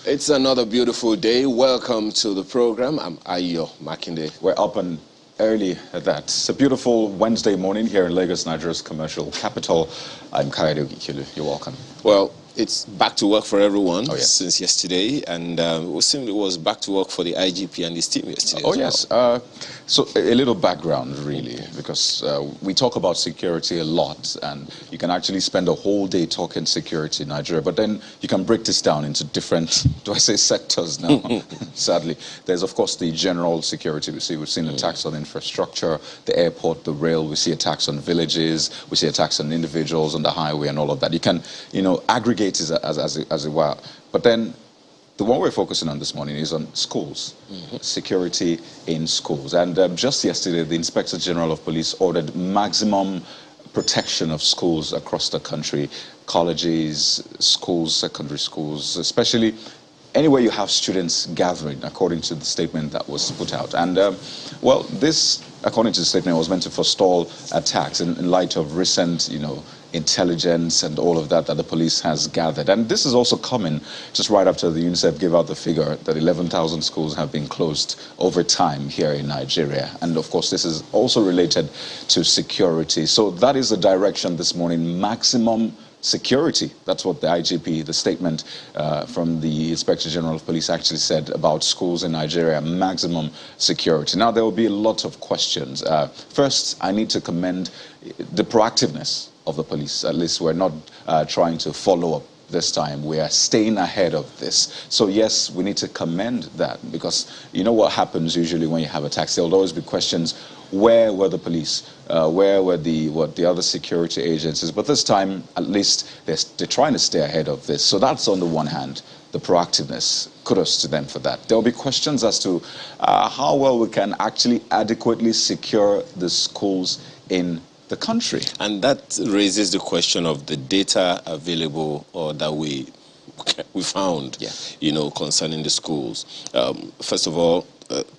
It's another beautiful day. Welcome to the program. I'm Ayo Makinde. We're up and early at that. It's a beautiful Wednesday morning here in Lagos, Nigeria's commercial capital. I'm Kayode Ogikilu. You're welcome. Well, it's back to work for everyone Yes. since yesterday, and it was back to work for the IGP and his team yesterday. Yes. So a little background, really, because we talk about security a lot, and you can actually spend a whole day talking security in Nigeria, but then you can break this down into different, do I say sectors now? Sadly. There's, of course, the general security we see. We've seen attacks on infrastructure, the airport, the rail. We see attacks on villages. We see attacks on individuals on the highway and all of that. You can, aggregate it as it were. But then the one we're focusing on this morning is on schools, security in schools. And just yesterday, the Inspector General of Police ordered maximum protection of schools across the country, colleges, schools, secondary schools, especially anywhere you have students gathering, according to the statement that was put out. And, this, according to the statement, was meant to forestall attacks in light of recent, intelligence and all of that the police has gathered. And this is also coming just right after the UNICEF gave out the figure that 11,000 schools have been closed over time here in Nigeria. And of course, this is also related to security. So that is the direction this morning, maximum security. That's what the IGP, the statement from the Inspector General of Police actually said about schools in Nigeria, maximum security. Now, there will be a lot of questions. First, I need to commend the proactiveness of the police. At least we're not trying to follow up this time. We are staying ahead of this. So yes, we need to commend that, because you know what happens usually when you have attacks. There'll always be questions: where were the police? Where were the other security agencies? But this time, at least they're trying to stay ahead of this. So that's on the one hand, the proactiveness. Kudos to them for that. There'll be questions as to how well we can actually adequately secure the schools in the country. And that raises the question of the data available or that we found, concerning the schools. First of all,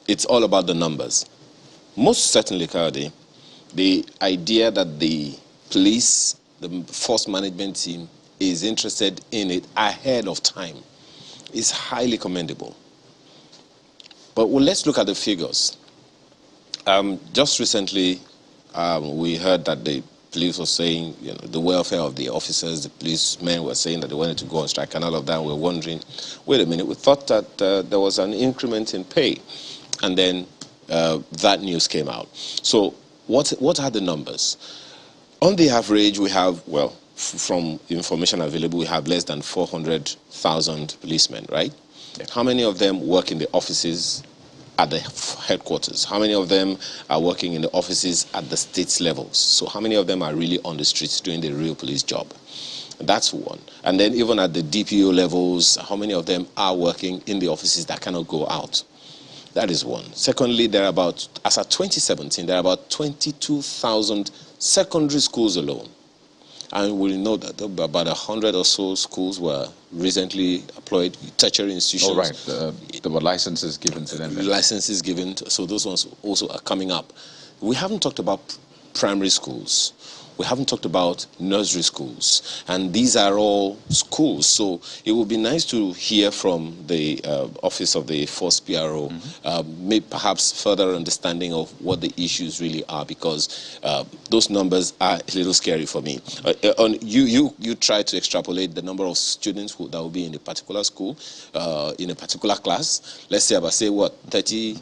it's all about the numbers. Most certainly, Kade, the idea that the police, the force management team, is interested in it ahead of time is highly commendable. But let's look at the figures. Just recently, we heard that the police were saying, the welfare of the officers, the policemen were saying that they wanted to go on strike, and all of that. We're wondering, wait a minute, we thought that there was an increment in pay. And then that news came out. So what are the numbers? On the average, we have, from information available, we have less than 400,000 policemen, right? Yeah. How many of them work in the offices at the headquarters? How many of them are working in the offices at the state levels? So how many of them are really on the streets doing the real police job? That's one. And then even at the DPO levels, how many of them are working in the offices that cannot go out? That is one. Secondly, as of 2017, there are about 22,000 secondary schools alone. And we know that about 100 or so schools were recently employed, tertiary institutions. Oh, right. There were licenses given to them. Licenses given, so those ones also are coming up. We haven't talked about primary schools. We haven't talked about nursery schools. And these are all schools. So it would be nice to hear from the Office of the Force PRO, maybe perhaps further understanding of what the issues really are, because those numbers are a little scary for me. You try to extrapolate the number of students that will be in a particular school, in a particular class. Let's say about, 30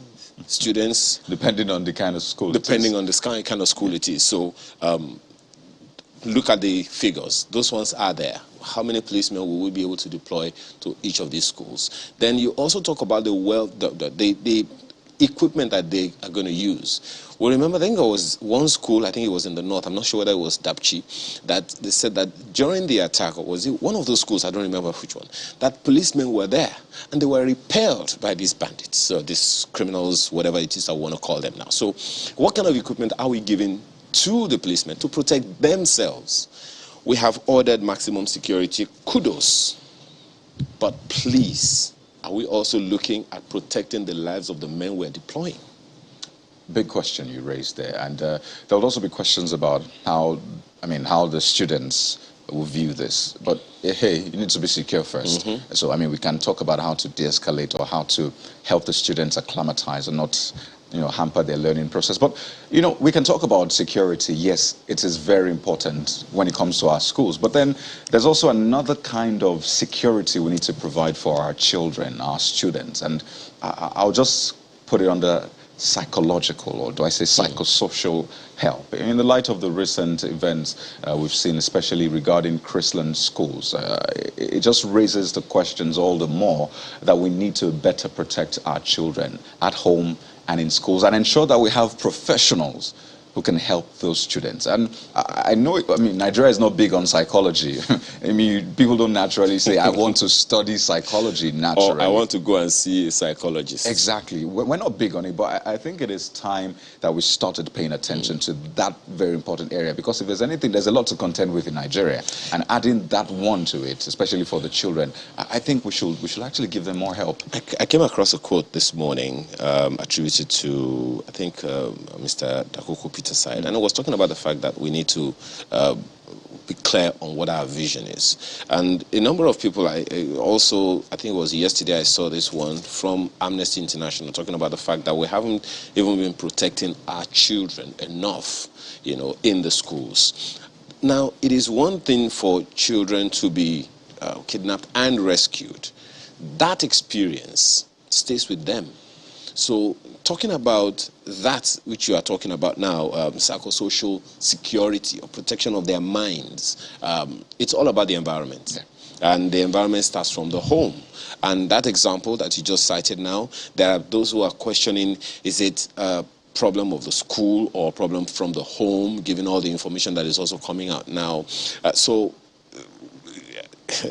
students? Depending on the kind of school. Depending on the kind of school it is. So look at the figures. Those ones are there. How many policemen will we be able to deploy to each of these schools? Then you also talk about the equipment that they are going to use. Well, remember, I think there was one school, I think it was in the north, I'm not sure whether it was Dapchi, that they said that during the attack, or was it one of those schools, I don't remember which one, that policemen were there and they were repelled by these bandits, so these criminals, whatever it is I want to call them now. So what kind of equipment are we giving to the policemen to protect themselves? We have ordered maximum security. Kudos. But please, are we also looking at protecting the lives of the men we're deploying? Big question you raised there. And there will also be questions about how the students will view this. But hey, you need to be secure first. So, I mean, we can talk about how to de-escalate or how to help the students acclimatize and not, hamper their learning process. But, we can talk about security. Yes, it is very important when it comes to our schools. But then there's also another kind of security we need to provide for our children, our students. And I'll just put it under psychological, or do I say psychosocial help. In the light of the recent events we've seen, especially regarding Christian schools, it just raises the questions all the more that we need to better protect our children at home and in schools and ensure that we have professionals who can help those students. And I know, Nigeria is not big on psychology. People don't naturally say, I want to study psychology naturally. Or I want to go and see a psychologist. Exactly. We're not big on it, but I think it is time that we started paying attention to that very important area, because if there's anything, there's a lot to contend with in Nigeria. And adding that one to it, especially for the children, I think we should actually give them more help. I came across a quote this morning attributed to, I think, Mr. Dakoko Peter side, and I was talking about the fact that we need to be clear on what our vision is. And a number of people, I think it was yesterday I saw this one from Amnesty International talking about the fact that we haven't even been protecting our children enough, in the schools. Now, it is one thing for children to be kidnapped and rescued. That experience stays with them. So talking about that which you are talking about now, psychosocial security or protection of their minds, it's all about the environment. Yeah. And the environment starts from the home. And that example that you just cited now, there are those who are questioning, is it a problem of the school or a problem from the home, given all the information that is also coming out now.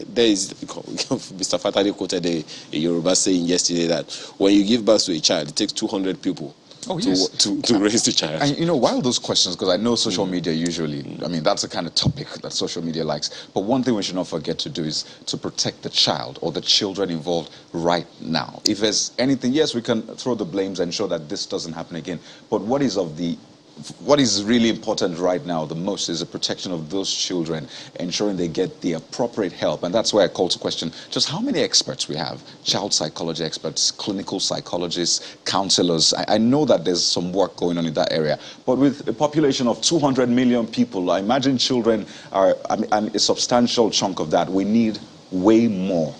There is, Mr. Fatari quoted a Yoruba saying yesterday that when you give birth to a child, it takes 200 people to raise the child. And while those questions, because I know social media usually, that's the kind of topic that social media likes. But one thing we should not forget to do is to protect the child or the children involved right now. If there's anything, yes, we can throw the blames and ensure that this doesn't happen again. But what is really important right now the most is the protection of those children, ensuring they get the appropriate help. And that's why I call to question just how many experts we have, child psychology experts, clinical psychologists, counselors. I know that there's some work going on in that area, but with a population of 200 million people, I imagine children are a substantial chunk of that. We need way more.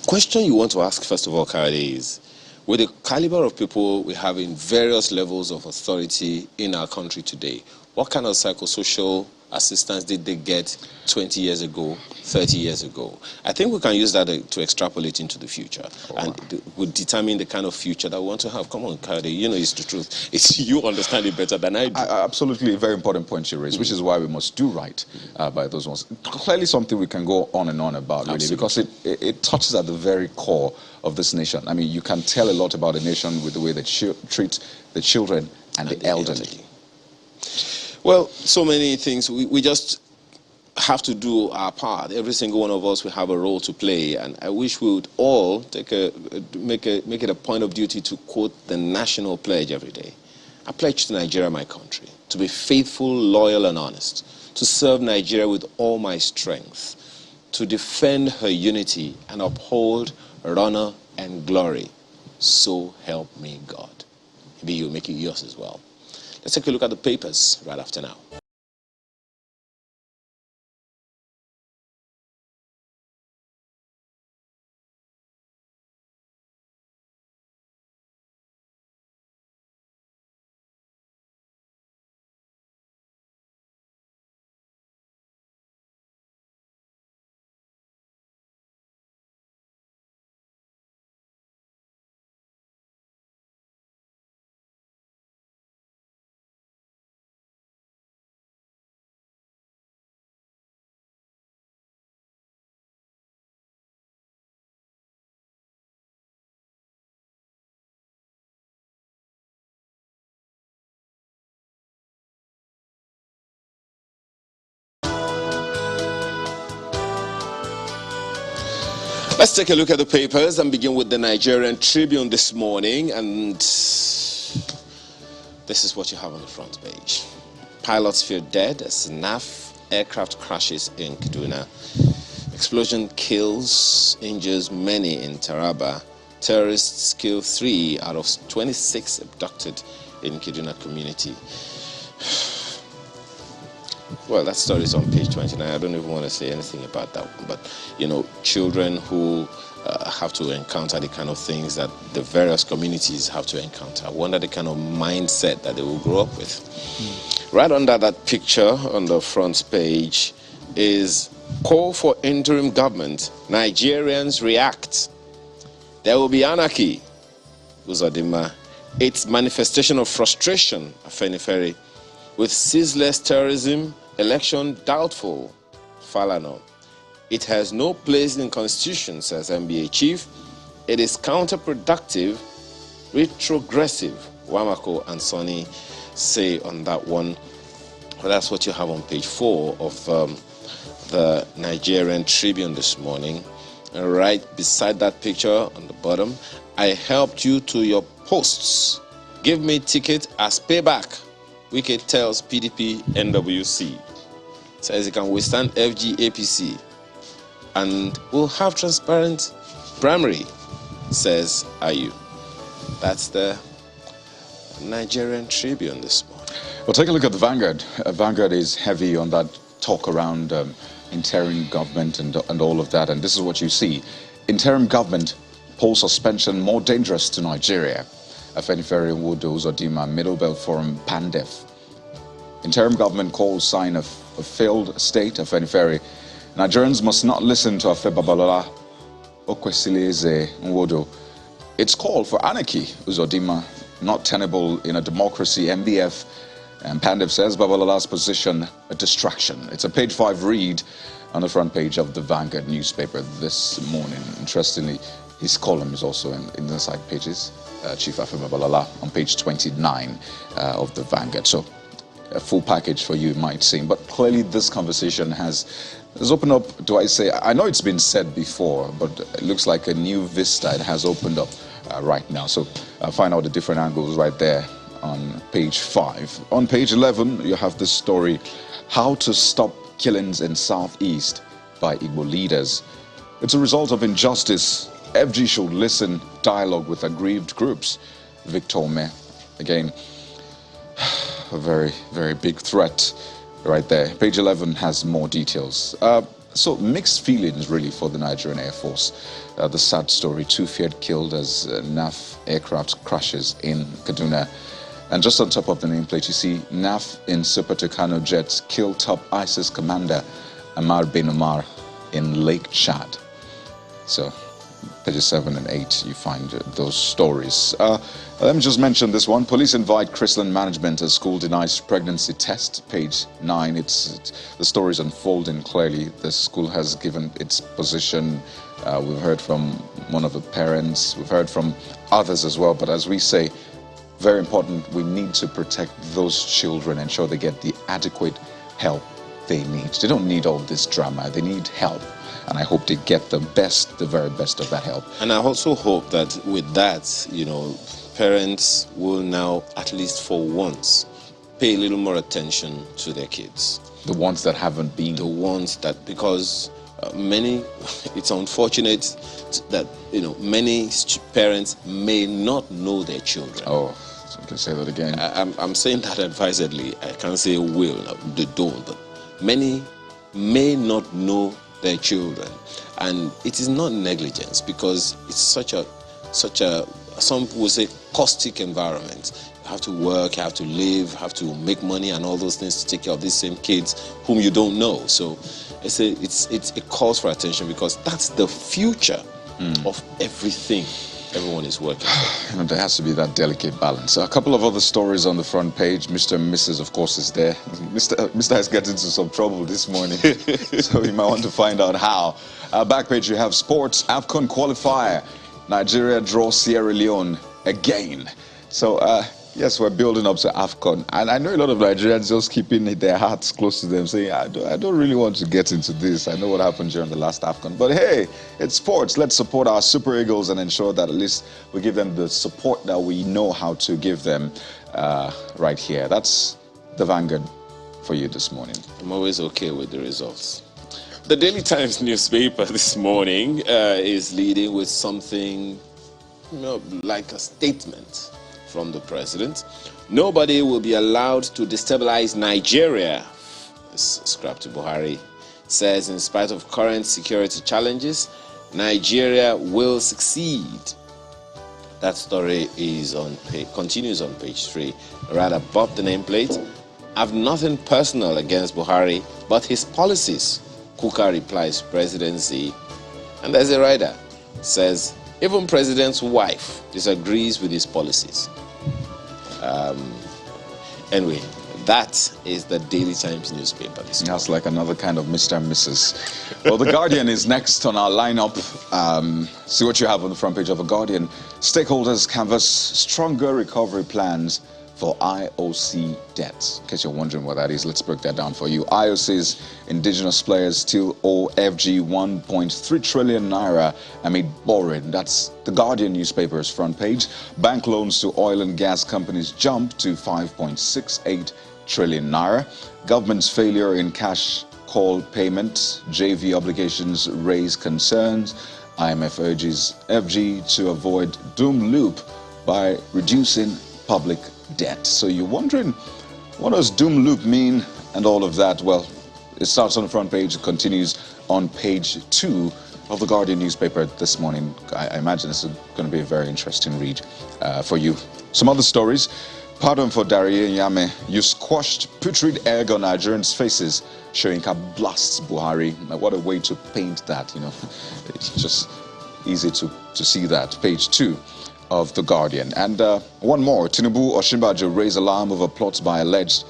Question you want to ask, first of all, Kayode, is, with the caliber of people we have in various levels of authority in our country today, what kind of psychosocial assistance did they get 20 years ago, 30 years ago? I think we can use that to extrapolate into the future. And it would determine the kind of future that we want to have. Come on, Kayode, it's the truth. You understand it better than I do. Absolutely, a very important point you raised, which is why we must do right by those ones. Clearly something we can go on and on about, really, because it touches at the very core of this nation. You can tell a lot about a nation with the way they treat the children and the elderly. Well, so many things. We just have to do our part. Every single one of us will have a role to play, and I wish we would all make it a point of duty to quote the national pledge every day. I pledge to Nigeria, my country, to be faithful, loyal, and honest, to serve Nigeria with all my strength, to defend her unity and uphold her honor and glory. So help me God. Maybe you'll make it yours as well. Let's take a look at the papers right after now. Let's take a look at the papers and begin with the Nigerian Tribune this morning. And this is what you have on the front page. Pilots fear dead as NAF aircraft crashes in Kaduna. Explosion kills, injures many in Taraba. Terrorists kill 3 out of 26 abducted in Kaduna community. Well, that story is on page 29. I don't even want to say anything about that one. But, you know, children who have to encounter the kind of things that the various communities have to encounter. I wonder the kind of mindset that they will grow up with. Right under that picture on the front page is call for interim government. Nigerians react. There will be anarchy. Uzodinma. It's manifestation of frustration, Afenifere, with ceaseless terrorism, election doubtful. Falana. It has no place in constitution, says MBA chief. It is counterproductive, retrogressive. Wamako and Sonny say on that one. Well, that's what you have on page 4 of the Nigerian Tribune this morning. And right beside that picture on the bottom, I helped you to your posts. Give me ticket as payback. Wike tells PDP NWC. Says it can withstand FG APC. And we'll have transparent primary, says ASUU. That's the Nigerian Tribune this morning. Well, take a look at the Vanguard. Vanguard is heavy on that talk around interim government and all of that. And this is what you see. Interim government, poll suspension more dangerous to Nigeria. Afenifere Wodo Uzodinma, Middle Belt Forum, Pandef. Interim government calls sign of a failed state. Afenifere. Nigerians must not listen to Afe Babalola Okwesileze Nwodo. It's called for anarchy, Uzodinma, not tenable in a democracy. MBF and Pandef says Babalola's position a distraction. It's a page 5 read on the front page of the Vanguard newspaper this morning. Interestingly, his column is also in the side pages. Chief Afe Babalola on page 29 of the Vanguard. So a full package for you, it might seem. But clearly this conversation has opened up, do I say, I know it's been said before, but it looks like a new vista it has opened up right now. So find out the different angles right there on page 5. On page 11, you have this story, How to Stop Killings in Southeast by Igbo Leaders. It's a result of injustice. FG should listen, dialogue with aggrieved groups. Victor Me. Again, a very, very big threat right there. Page 11 has more details. So mixed feelings really for the Nigerian Air Force. The sad story, 2 feared killed as NAF aircraft crashes in Kaduna. And just on top of the nameplate, you see NAF in Super Tucano jets kill top ISIS commander Ammar bin Omar in Lake Chad. So pages 7 and 8, you find those stories. Let me just mention this one. Police invite Chrisland management as school denies pregnancy test. Page 9. The story is unfolding clearly. The school has given its position. We've heard from one of the parents. We've heard from others as well. But as we say, very important, we need to protect those children, ensure they get the adequate help they need. They don't need all this drama. They need help. And I hope they get the best, the very best of that help. And I also hope that with that, you know, parents will now, at least for once, pay a little more attention to their kids. The ones that haven't been. The ones that, because many, it's unfortunate that, you know, many parents may not know their children. Oh, so you can say that again. I'm saying that advisedly. I can't say will, they don't, but many may not know their children, and it is not negligence because it's such a some would say caustic environment. You have to work, you have to live, have to make money and all those things to take care of these same kids whom you don't know. So it calls for attention because that's the future of everything everyone is working for. You know, there has to be that delicate balance. A couple of other stories on the front page. Mr. and Mrs. of course is there. Mr. has gotten into some trouble this morning, so you might want to find out how. Back page you have sports, AFCON qualifier. Nigeria draws Sierra Leone again. So yes, we're building up to AFCON. And I know a lot of Nigerians just keeping their hearts close to them, saying, I don't really want to get into this. I know what happened during the last AFCON. But hey, it's sports. Let's support our Super Eagles and ensure that at least we give them the support that we know how to give them right here. That's the Vanguard for you this morning? I'm always okay with the results. The Daily Times newspaper this morning is leading with something, like a statement from the president. Nobody will be allowed to destabilize Nigeria, Scrap to Buhari says. In spite of current security challenges, Nigeria will succeed. That story is continues on page 3, right above the nameplate. I've nothing personal against Buhari, but his policies. Kuka replies presidency. And there's a rider, says, even president's wife disagrees with his policies. Anyway, that is the Daily Times newspaper this morning. That's like another kind of Mr. and Mrs. Well, The Guardian is next on our lineup. See what you have on the front page of The Guardian. Stakeholders canvass stronger recovery plans for IOC debts. In case you're wondering what that is, let's break that down for you. IOC's indigenous players still owe FG 1.3 trillion naira amid borrowing. That's The Guardian newspaper's front page. Bank loans to oil and gas companies jump to 5.68 trillion naira. Government's failure in cash call payment. JV obligations raise concerns. IMF urges FG to avoid doom loop by reducing public debt. So you're wondering, what does doom loop mean and all of that? Well, it starts on the front page, it continues on page 2 of The Guardian newspaper this morning. I imagine it's going to be a very interesting read for you. Some other stories. Pardon for Darie Nyame. You squashed putrid egg on Nigerians' faces. Shoyinka blasts Buhari. What a way to paint that, It's just easy to see that. Page 2 of The Guardian. And one more. Tinubu Osinbajo raise alarm over plots by alleged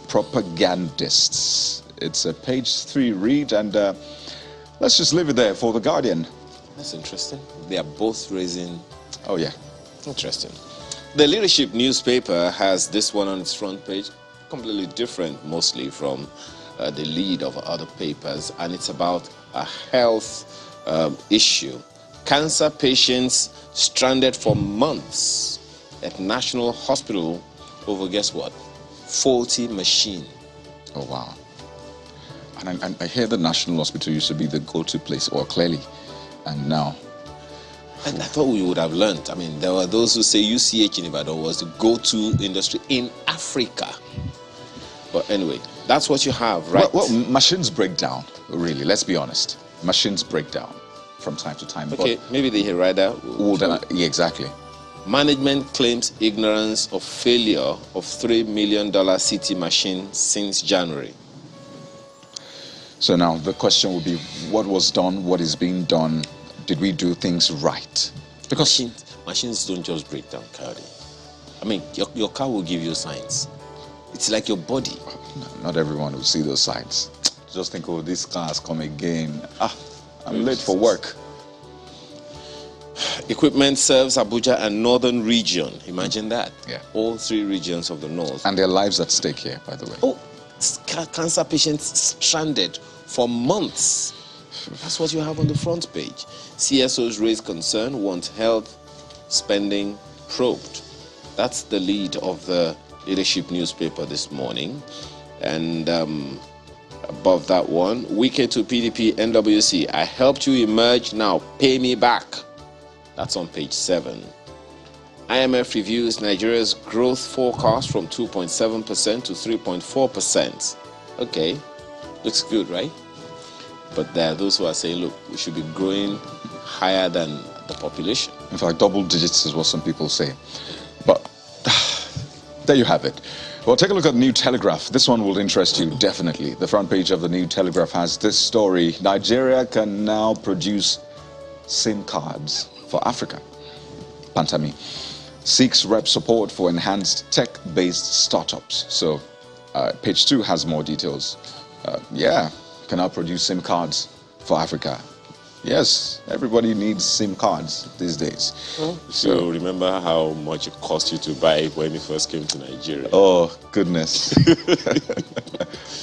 propagandists. It's a page 3 read, and let's just leave it there for The Guardian. That's interesting. They are both raising... Oh, yeah. Interesting. The Leadership newspaper has this one on its front page, completely different mostly from the lead of other papers, and it's about a health issue. Cancer patients stranded for months at National Hospital over, guess what? Faulty machine. Oh, wow. And I hear the National Hospital used to be the go-to place, or clearly, and now... And I thought we would have learned. I mean, there were those who say UCH in Ibadan was the go-to industry in Africa. But anyway, that's what you have, right? Well, machines break down, really, let's be honest. Machines break down from time to time. Okay, maybe the hear rider. Yeah, exactly. Management claims ignorance of failure of $3 million CT machine since January. So now the question would be, what was done? What is being done? Did we do things right? Because machines don't just break down, Cardi. I mean, your car will give you signs. It's like your body. Not everyone will see those signs. Just think, oh, this car has come again. I'm late for work. Equipment serves Abuja and northern region. Imagine that. Yeah. All 3 regions of the north. And their lives at stake here, by the way. Oh, cancer patients stranded for months. That's what you have on the front page. CSOs raise concern, want health spending probed. That's the lead of the Leadership newspaper this morning. And above that one, Wike to PDP NWC. I helped you emerge, now pay me back. That's on page 7. IMF reviews Nigeria's growth forecast from 2.7% to 3.4%. Okay, looks good, right? But there are those who are saying, look, we should be growing higher than the population. In fact, double digits is what some people say. But there you have it. Well, take a look at the New Telegraph. This one will interest you, definitely. The front page of the New Telegraph has this story. Nigeria can now produce SIM cards for Africa. Pantami seeks rep support for enhanced tech-based startups. So page 2 has more details. Can now produce SIM cards for Africa. Yes, everybody needs SIM cards these days. So remember how much it cost you to buy it when you first came to Nigeria? Oh, goodness.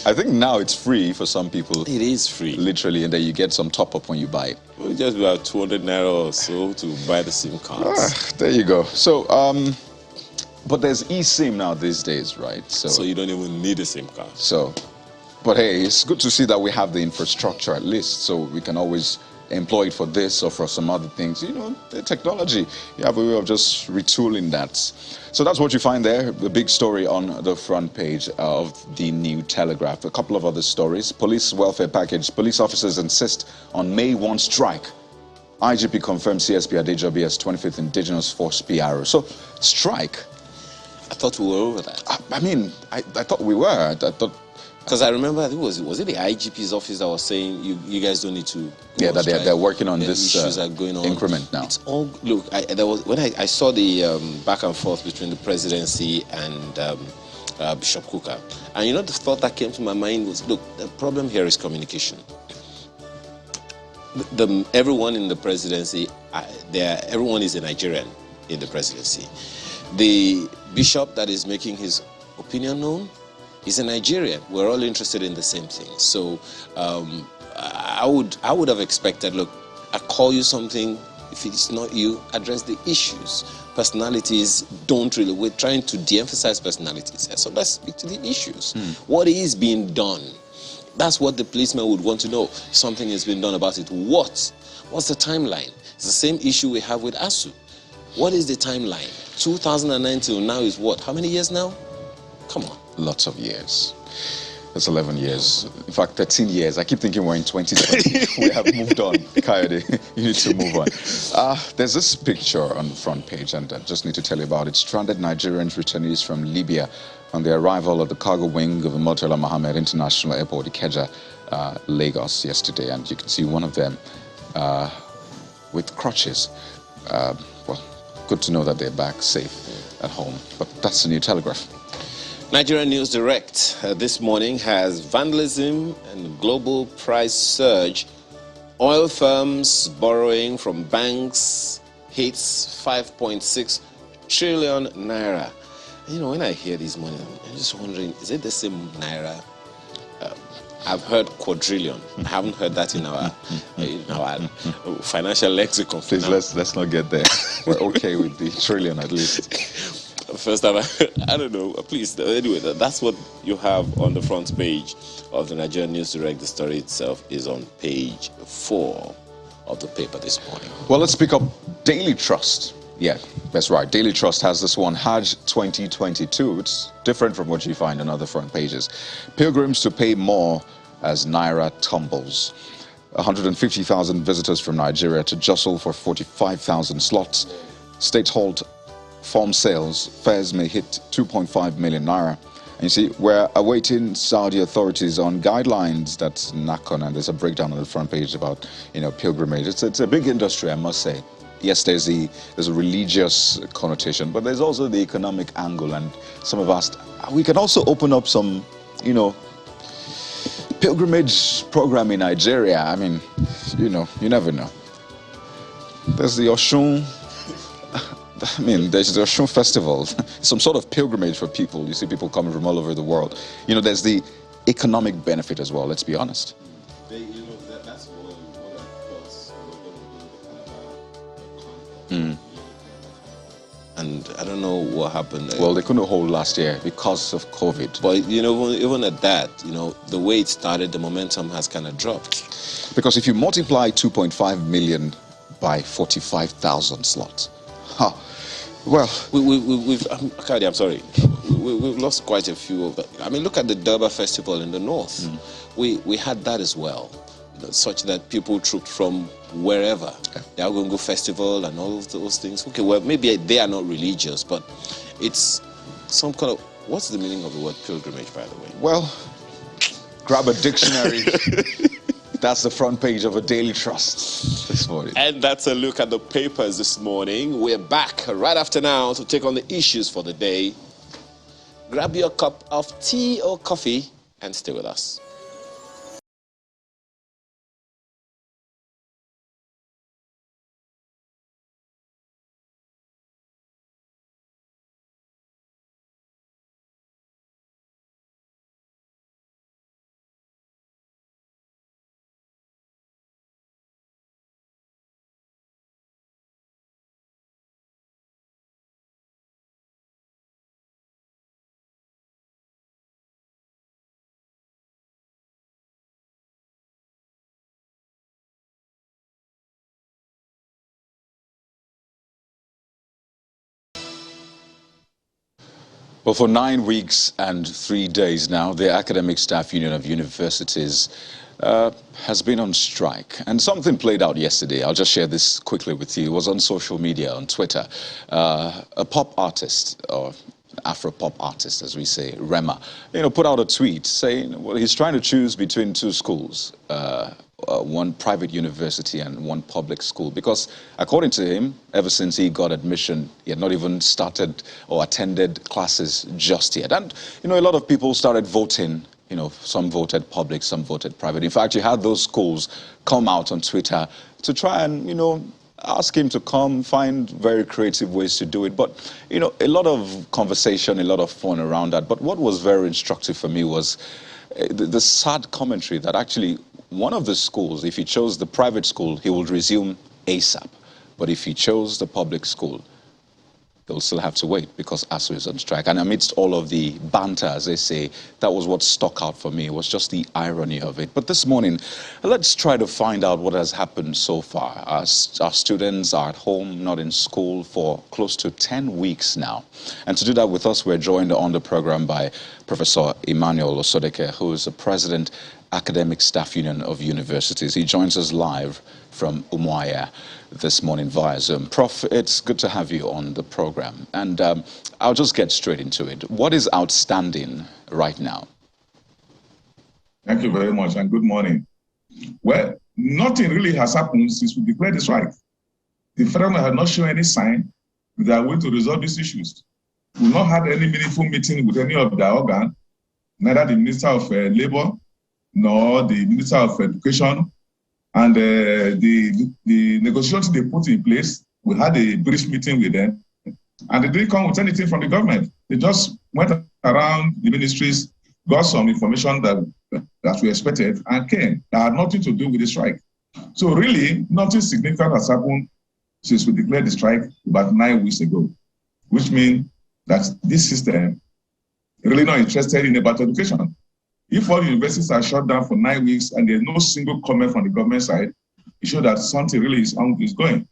I think now it's free for some people. It is free. Literally, and then you get some top-up when you buy it. Well, just about 200 naira or so to buy the SIM cards. There you go. So, But there's eSIM now these days, right? So you don't even need a SIM card. So, but hey, it's good to see that we have the infrastructure at least, so we can always employ it for this or for some other things. You know, the technology, you have a way of just retooling that. So that's what you find there, the big story on the front page of the New Telegraph. A couple of other stories. Police welfare package. Police officers insist on May 1 strike. IGP confirms CSP Adejobi as 25th Indigenous Force PRO. So, strike. I thought we were over that. I mean, I thought we were. I thought... Because I remember, I think was it the IGP's office that was saying you guys don't need to. Yeah, that they're working on this issues are going on. Increment now. It's all look. There was when I saw the back and forth between the presidency and Bishop Kuka, and you know the thought that came to my mind was, look, the problem here is communication. Everyone in the presidency, everyone is a Nigerian in the presidency. The bishop that is making his opinion known, he's a Nigerian. We're all interested in the same thing. So I would have expected, look, I call you something. If it's not you, address the issues. Personalities don't really, we're trying to de-emphasize personalities. So let's speak to the issues. What is being done? That's what the policeman would want to know. Something has been done about it. What's the timeline? It's the same issue we have with ASUU. What is the timeline? 2009 till now is what? How many years now? Come on. Lots of years. That's 11 years. In fact, 13 years. I keep thinking we're in 2020. We have moved on. Coyote, you need to move on. There's this picture on the front page, and I just need to tell you about it. Stranded Nigerians returnees from Libya on the arrival of the cargo wing of Murtala Mohammed International Airport, Ikeja, Lagos, yesterday. And you can see one of them with crutches. Well, good to know that they're back safe at home. But that's the New Telegraph. Nigerian News Direct this morning has vandalism and global price surge. Oil firms borrowing from banks hits 5.6 trillion naira. You know, when I hear this money, I'm just wondering, is it the same naira? I've heard quadrillion. I haven't heard that in our financial lexicon. Please, let's not get there. We're okay with the trillion at least. First time, I don't know. Please, anyway, that's what you have on the front page of the Nigerian News Direct. The story itself is on page 4 of the paper this morning. Well, let's pick up Daily Trust. Yeah, that's right. Daily Trust has this one, Hajj 2022. It's different from what you find on other front pages. Pilgrims to pay more as Naira tumbles. 150,000 visitors from Nigeria to jostle for 45,000 slots. States halt farm sales. Fares may hit 2.5 million naira. And you see, we're awaiting Saudi authorities on guidelines that's NACON, and there's a breakdown on the front page about, pilgrimage. It's a big industry, I must say. Yes, there's a religious connotation, but there's also the economic angle. And some have asked, we can also open up some, pilgrimage program in Nigeria. I mean, you never know. There's the Oshun. There's the Oshun festival, some sort of pilgrimage for people. You see people coming from all over the world. There's the economic benefit as well, let's be honest. That's what I thought. And I don't know what happened there. Well, they couldn't hold last year because of COVID. But, even at that, the way it started, the momentum has kind of dropped. Because if you multiply 2.5 million by 45,000 slots, well, I'm sorry. We've lost quite a few of that. I mean, look at the Durbar Festival in the north. We had that as well, such that people trooped from wherever. The Agongo Festival and all of those things. Okay, well, maybe they are not religious, but it's some kind of... What's the meaning of the word pilgrimage, by the way? Well, grab a dictionary. That's the front page of a Daily Trust this morning. And that's a look at the papers this morning. We're back right after now to take on the issues for the day. Grab your cup of tea or coffee and stay with us. Well, for 9 weeks and 3 days now, the Academic Staff Union of Universities has been on strike. And something played out yesterday. I'll just share this quickly with you. It was on social media, on Twitter. A pop artist, or Afro-pop artist, as we say, Rema, put out a tweet saying, well, he's trying to choose between two schools, one private university and one public school, because according to him, ever since he got admission, he had not even started or attended classes just yet. And, a lot of people started voting. Some voted public, some voted private. In fact, you had those schools come out on Twitter to try and, ask him to come, find very creative ways to do it. But, a lot of conversation, a lot of fun around that. But what was very instructive for me was the sad commentary that actually one of the schools, if he chose the private school, he would resume ASAP. But if he chose the public school, he'll still have to wait because ASUU is on strike. And amidst all of the banter, as they say, that was what stuck out for me. It was just the irony of it. But this morning, let's try to find out what has happened so far. Our students are at home, not in school, for close to 10 weeks now. And to do that with us, we're joined on the program by Professor Emmanuel Osodeke, who is the President, Academic Staff Union of Universities. He joins us live from Umuahia this morning via Zoom. Prof, it's good to have you on the program. And I'll just get straight into it. What is outstanding right now? Thank you very much, and good morning. Well, nothing really has happened since we declared the strike. The federal government has not shown any sign that they are going to resolve these issues. We've not had any meaningful meeting with any of their organs, neither the Minister of Labour nor the Minister of Education. And the negotiations they put in place, we had a brief meeting with them, and they didn't come with anything from the government. They just went around the ministries, got some information that we expected, and came. That had nothing to do with the strike. So really, nothing significant has happened since we declared the strike about 9 weeks ago, which means that this system really not interested in about education. If all universities are shut down for 9 weeks and there's no single comment from the government side, it shows that something really is going.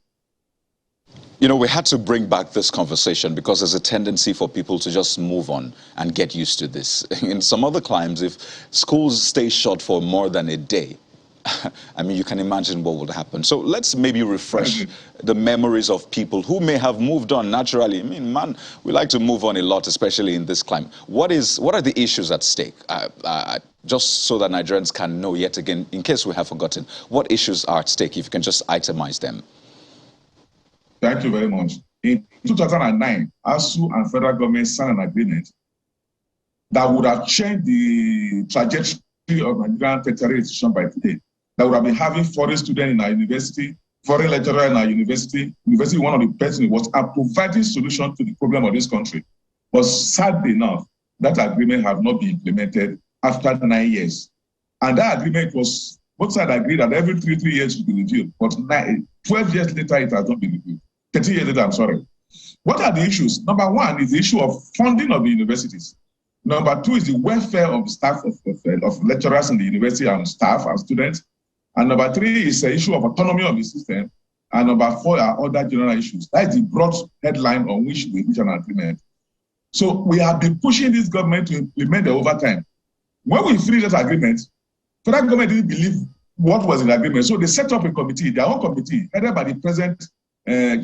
We had to bring back this conversation because there's a tendency for people to just move on and get used to this. In some other climes, if schools stay shut for more than a day, I mean, you can imagine what would happen. So let's maybe refresh the memories of people who may have moved on naturally. I mean, man, we like to move on a lot, especially in this climate. What are the issues at stake? Just so that Nigerians can know yet again, in case we have forgotten, what issues are at stake, if you can just itemize them. Thank you very much. In 2009, ASUU and federal government signed an agreement that would have changed the trajectory of Nigerian tertiary institution by today. That would have been having foreign students in our university, foreign lecturer in our university. One of the persons was providing solution to the problem of this country. But sadly enough, that agreement has not been implemented after 9 years. And that agreement was, both sides agreed that every three years should be reviewed. But 12 years later, it has not been reviewed. 30 years later, I'm sorry. What are the issues? Number one is the issue of funding of the universities. Number two is the welfare of staff, of lecturers in the university and staff and students. And number three is the issue of autonomy of the system. And number four are other general issues. That is the broad headline on which we reach an agreement. So we have been pushing this government to implement the overtime. When we finished that agreement, federal government didn't believe what was in the agreement. So they set up a committee, their own committee, headed by the present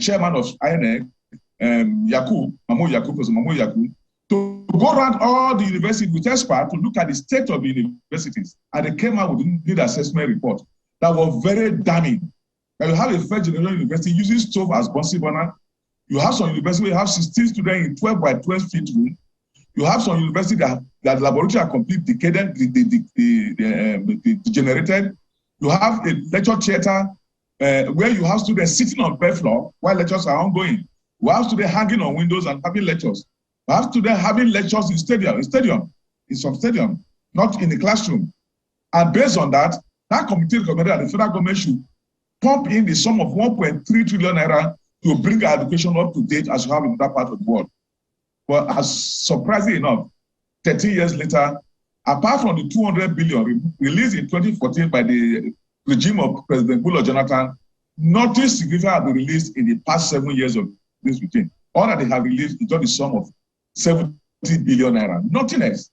chairman of INEC, Professor Mamu Yaku, to go around all the universities with experts to look at the state of the universities. And they came out with a need assessment report that was very damning. Now you have a first generation university using stove as bouncing burner. You have some universities where you have 16 students in 12 by 12 feet room. You have some universities that laboratory are completely decadent, degenerated. You have a lecture theater where you have students sitting on bed floor while lectures are ongoing. You have students hanging on windows and having lectures. You have students having lectures in some stadium, not in the classroom. And based on that, that committee recommended that the federal government should pump in the sum of 1.3 trillion naira to bring our education up to date as you have in that part of the world. But as surprisingly enough, 13 years later, apart from the 200 billion released in 2014 by the regime of President Goodluck Jonathan, nothing significant has been released in the past 7 years of this regime. All that they have released is just the sum of 70 billion naira. Nothing else.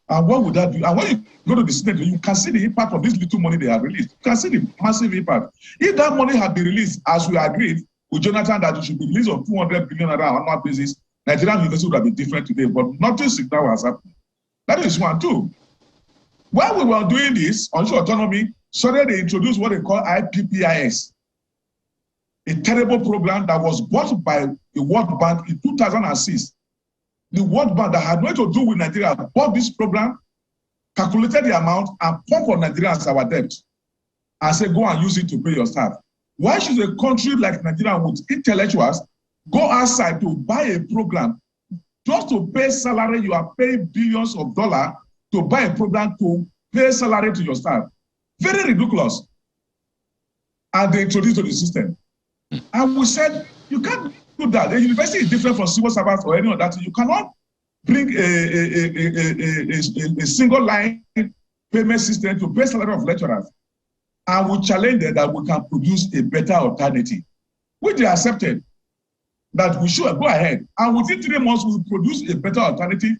And what would that do? And when you go to the Senate, you can see the impact of this little money they have released. You can see the massive impact. If that money had been released, as we agreed with Jonathan, that it should be released on 200 billion naira on an annual basis, Nigerian university would have been different today. But nothing signal has happened. That is one. Two. While we were doing this on autonomy, suddenly they introduced what they call IPPIS, a terrible program that was bought by the World Bank in 2006. The World Bank that had nothing to do with Nigeria bought this program, calculated the amount, and pumped on Nigeria as our debt, and said, go and use it to pay your staff. Why should a country like Nigeria with intellectuals go outside to buy a program just to pay salary? You are paying billions of dollars to buy a program to pay salary to your staff. Very ridiculous. And they introduced to the system. And we said, you can't do that. The university is different from civil servants or any other thing. You cannot bring a single line payment system to pay salary of lecturers. And we challenged them that we can produce a better alternative, which they accepted, that we should go ahead. And within 3 months, we produced a better alternative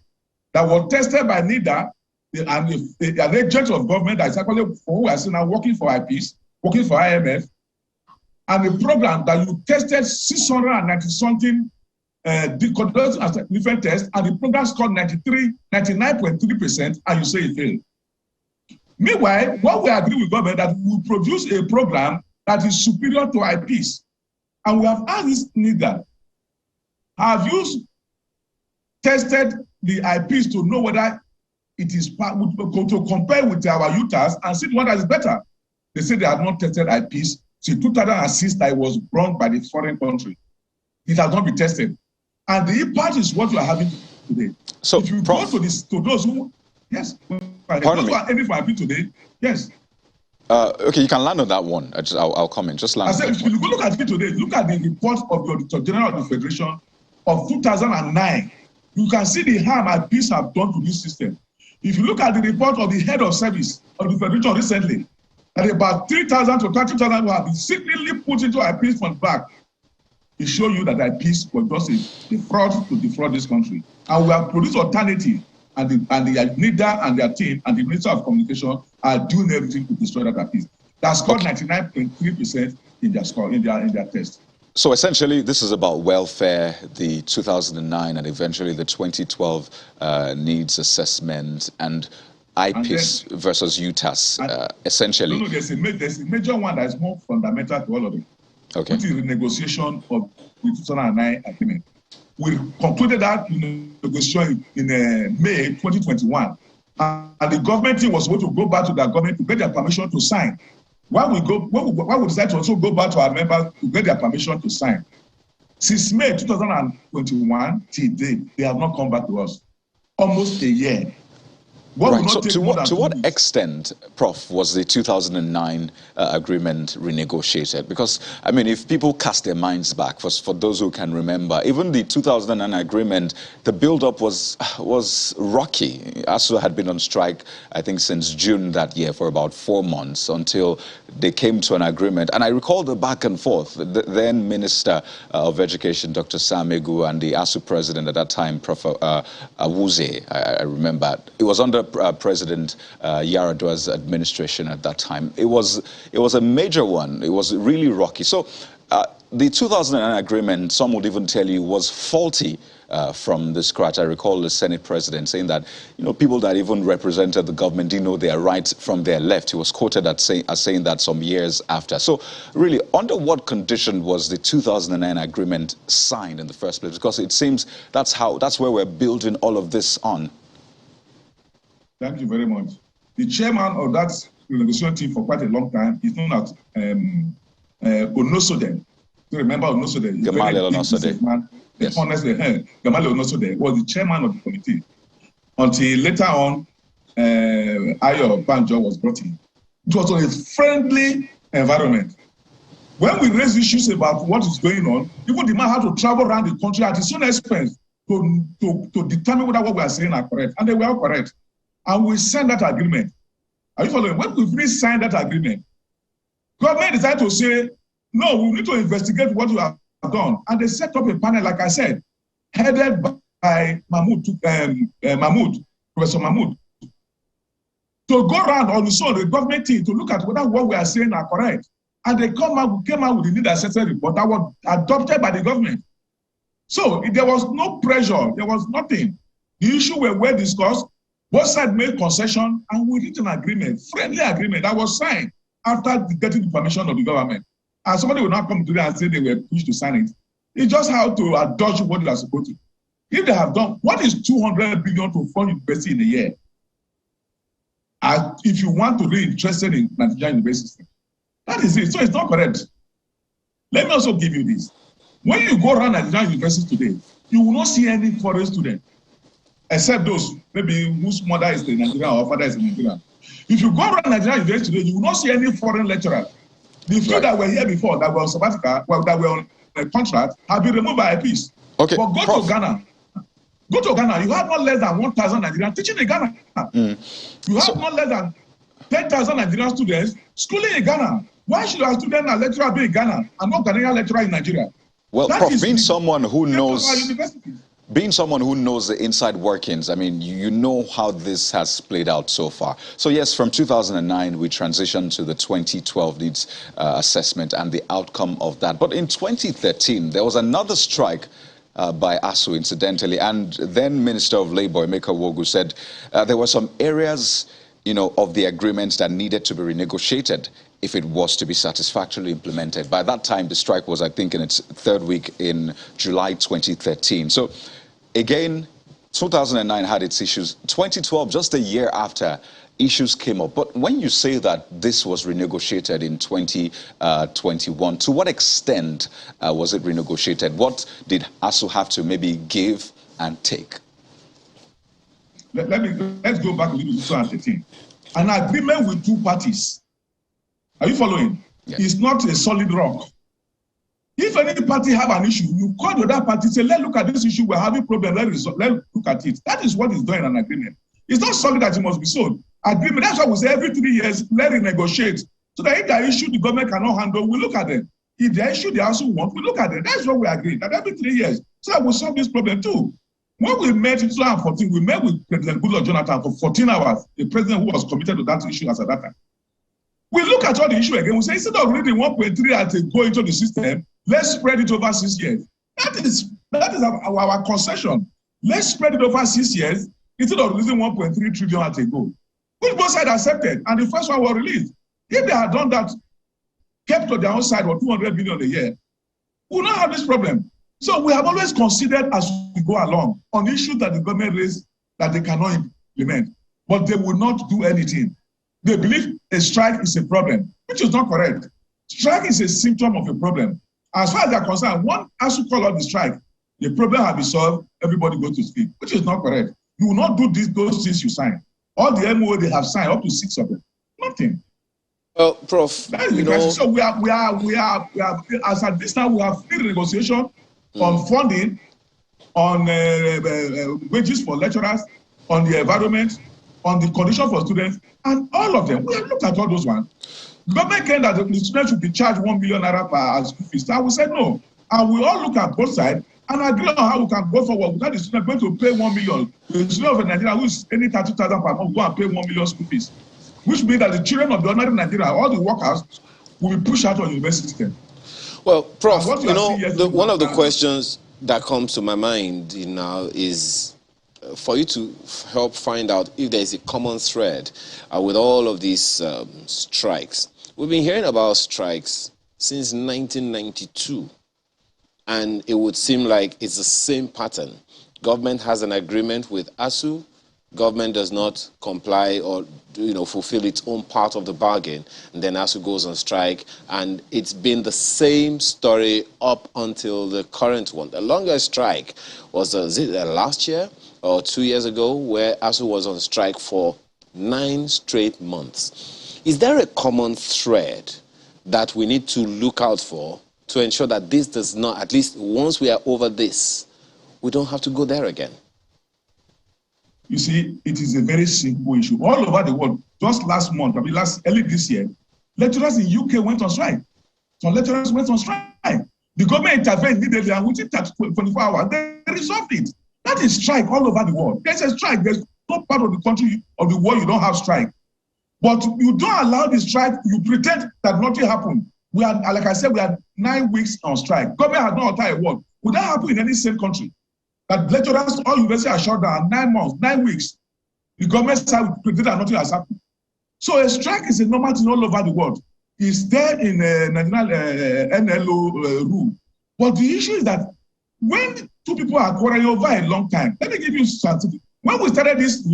that was tested by NIDA, an agent of government that is actually, for who I see now, working for IPs, working for IMF, and a program that you tested 690-something different tests, and the program scored 99.3%, and you say it failed. Meanwhile, what we agree with government that we will produce a program that is superior to IPs. And we have asked this NIDA, have you tested the IPs to know whether it is to compare with our UTAS and see what is better? They say they have not tested IPs since 2006 that it was brought by the foreign country. It has not been tested. And the impact is what we are having today. So if you go to those who, yes, pardon me. Who are aiming for IP today, yes. Okay, you can land on that one. I'll comment. Just land. I said, if you look at it today, look at the report of the Auditor General of the Federation of 2009. You can see the harm IPs have done to this system. If you look at the report of the head of service of the Federation recently, that about 3,000 to 30,000 who have been secretly put into IPs fund back, it shows you that IPs were just a fraud to defraud this country. And we have produced alternative, and the NIDA and their team and the Minister of Communication are doing everything to destroy that IPs. That scored 99.3% in their score, in their test. So essentially, this is about welfare, the 2009 and eventually the 2012 needs assessment, and IPs versus UTAS, essentially. No, there's a major one that is more fundamental to all of it. Okay. Which is the negotiation of the 2009 agreement. We concluded that negotiation in May 2021. And the government team was supposed to go back to their government to get their permission to sign. Why we decided to also go back to our members to get their permission to sign. Since May 2021 till date, they have not come back to us. Almost a year. Right. So to what extent, Prof, was the 2009 agreement renegotiated? Because, I mean, if people cast their minds back, for those who can remember, even the 2009 agreement, the build-up was rocky. ASUU had been on strike, I think, since June that year for about 4 months until they came to an agreement. And I recall the back and forth. The then Minister of Education, Dr. Sam Egu, and the ASUU president at that time, Prof. Awuzie, I remember. It was under President Yar'Adua's administration at that time. It was a major one. It was really rocky. So the 2009 agreement, some would even tell you, was faulty from the scratch. I recall the Senate president saying that, people that even represented the government didn't know their right from their left. He was quoted as saying that some years after. So really, under what condition was the 2009 agreement signed in the first place? Because it seems that's where we're building all of this on. Thank you very much. The chairman of that negotiation team for quite a long time is known as Onosode. You remember Onosode? Gamale Onosode. Yes. Honestly, Gamale Onosode was the chairman of the committee until later on Ayo Banjo was brought in. It was a friendly environment. When we raise issues about what is going on, even the man had to travel around the country at his own expense to determine whether what we are saying are correct. And they were all correct. And we signed that agreement. Are you following? When we really signed that agreement, government decided to say, no, we need to investigate what we have done. And they set up a panel, like I said, headed Professor Mahmoud, to go around on his own, the government team, to look at whether what we are saying are correct. And they came out with the need assessment report that was adopted by the government. So there was no pressure, there was nothing. The issue were well discussed, both sides made concession, and we reached an agreement, friendly agreement that was signed after getting the permission of the government. And somebody will not come today and say they were pushed to sign it. It's just how to dodge what they are supposed to. If they have done, what is 200 billion to fund university in a year? If you want to be interested in Nigerian university, that is it. So it's not correct. Let me also give you this. When you go around Nigerian university today, you will not see any foreign student, except those maybe whose mother is the Nigerian or father is the Nigerian. If you go around Nigerian university today, you will not see any foreign lecturer. The few that were here before, that were on sabbatical, that were on a contract, have been removed by a piece. Okay. But go to Ghana. Go to Ghana. You have not less than 1,000 Nigerians teaching in Ghana. You have not less than 10,000 Nigerian students schooling in Ghana. Why should a student and lecturer be in Ghana and not Ghanaian lecturer in Nigeria? Well, Prof, being someone who knows the inside workings, I mean, you know how this has played out so far. So yes, from 2009, we transitioned to the 2012 needs assessment and the outcome of that. But in 2013, there was another strike by ASUU, incidentally, and then Minister of Labour, Emeka Wogu, said there were some areas, you know, of the agreements that needed to be renegotiated if it was to be satisfactorily implemented. By that time, the strike was, I think, in its third week in July 2013. So again, 2009 had its issues. 2012, just a year after, issues came up. But when you say that this was renegotiated in 2021, to what extent was it renegotiated? What did ASUU have to maybe give and take? Let's go back a little to 2013. An agreement with two parties. Are you following? Yes. It's not a solid rock. If any party have an issue, you call the other party, say, let's look at this issue, we're having problem, let's look at it. That is what is done in an agreement. It's not solid that it must be sold. Agreement, that's why we say every 3 years, let it negotiate. So that if there are issues the government cannot handle, we look at them. If there are issues the also want, we look at them. That's what we agree, that every 3 years, so that we'll solve this problem too. When we met in 2014, we met with President Goodluck Jonathan for 14 hours, the president who was committed to that issue as at that time. We look at all the issue again, we say, instead of reading 1.3 as they go into the system, let's spread it over 6 years. That is our concession. Let's spread it over 6 years instead of losing 1.3 trillion as they go. Which both sides accepted, and the first one was released. If they had done that, kept to their own side for 200 billion a year, we will not have this problem. So we have always considered as we go along on issues that the government raised that they cannot implement, but they will not do anything. They believe a strike is a problem, which is not correct. Strike is a symptom of a problem. As far as they are concerned, one has to call out the strike. The problem has been solved, everybody goes to sleep, which is not correct. You will not do those things you sign. All the MOA they have signed, up to 6 of them. Nothing. Well, Prof, that is the crisis. So we are as at this time, we have free negotiation on funding, on wages for lecturers, on the environment, on the condition for students, and all of them. We have looked at all those ones. Government claimed that the students should be charged 1 million naira per school fees. And we said no. And we all look at both sides and agree on how we can go forward without the student going to pay 1 million. The student of Nigeria who is any 30,000 per month go and pay 1 million school fees, which means that the children of the ordinary Nigeria, all the workers, will be pushed out of university. Well, Prof, you know, one of the questions that comes to my mind now is for you to help find out if there is a common thread with all of these strikes. We've been hearing about strikes since 1992, and it would seem like it's the same pattern. Government has an agreement with ASUU. Government does not comply or fulfill its own part of the bargain, and then ASUU goes on strike, and it's been the same story up until the current one. The longest strike was last year or 2 years ago, where ASUU was on strike for 9 straight months. Is there a common thread that we need to look out for to ensure that this does not, at least once we are over this, we don't have to go there again? You see, it is a very simple issue. All over the world, just last month, early this year, lecturers in UK went on strike. Some lecturers went on strike. The government intervened immediately, and within 24 hours, they resolved it. That is strike all over the world. There's a strike. There's no part of the country of the world you don't have strike. But you don't allow the strike. You pretend that nothing happened. We are, like I said, we are 9 weeks on strike. Government has not uttered a word. Would that happen in any same country? That lecturers, all universities are shut down 9 months, 9 weeks. The government side will pretend that nothing has happened. So a strike is a normal thing all over the world. It's there in national NLO rule. But the issue is that when two people are quarreling over a long time, let me give you something. When we started this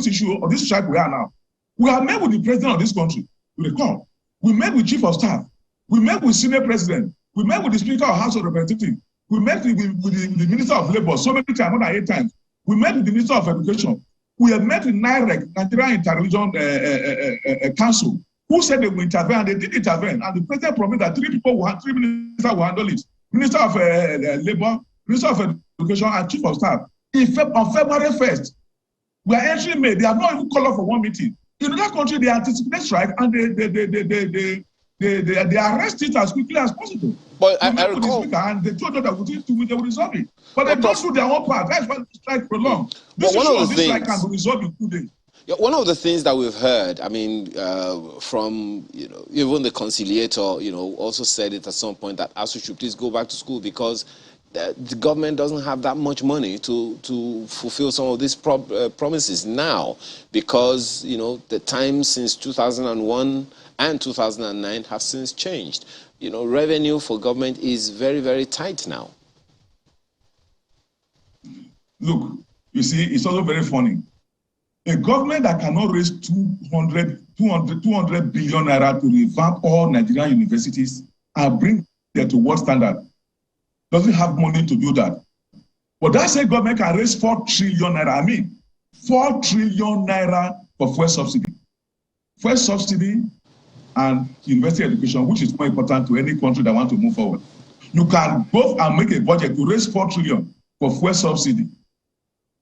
issue, or this strike we are now, we have met with the president of this country, you recall. We met with chief of staff. We met with senior president. We met with the speaker of House of Representatives. We met with the minister of labor so many times, more than 8 times. We met with the minister of education. We have met with NIREC, Nigerian Interregion Council, who said they will intervene, and they did intervene. And the president promised that 3 ministers will handle it. Minister of labor, minister of education, and chief of staff. On February 1st, we are entering May. They have not even called up for one meeting. In other country, they anticipate strike and they arrest it as quickly as possible. But I recall, and they told them that within 2 weeks they will resolve it. But they don't do their own part. That's why the strike prolonged. This strike can be resolved in 2 days. Yeah, one of the things that we've heard, I mean, from even the conciliator, also said it at some point that ASUU should please go back to school because the government doesn't have that much money to fulfill some of these promises now, because the times since 2001 and 2009 have since changed. Revenue for government is very, very tight now. Look, you see, it's also very funny. A government that cannot raise 200 billion naira to revamp all Nigerian universities and bring them to world standard doesn't have money to do that. But that same government can raise 4 trillion naira. I mean, 4 trillion naira for fuel subsidy. Fuel subsidy and university education, which is more important to any country that wants to move forward. You can go and make a budget to raise 4 trillion for fuel subsidy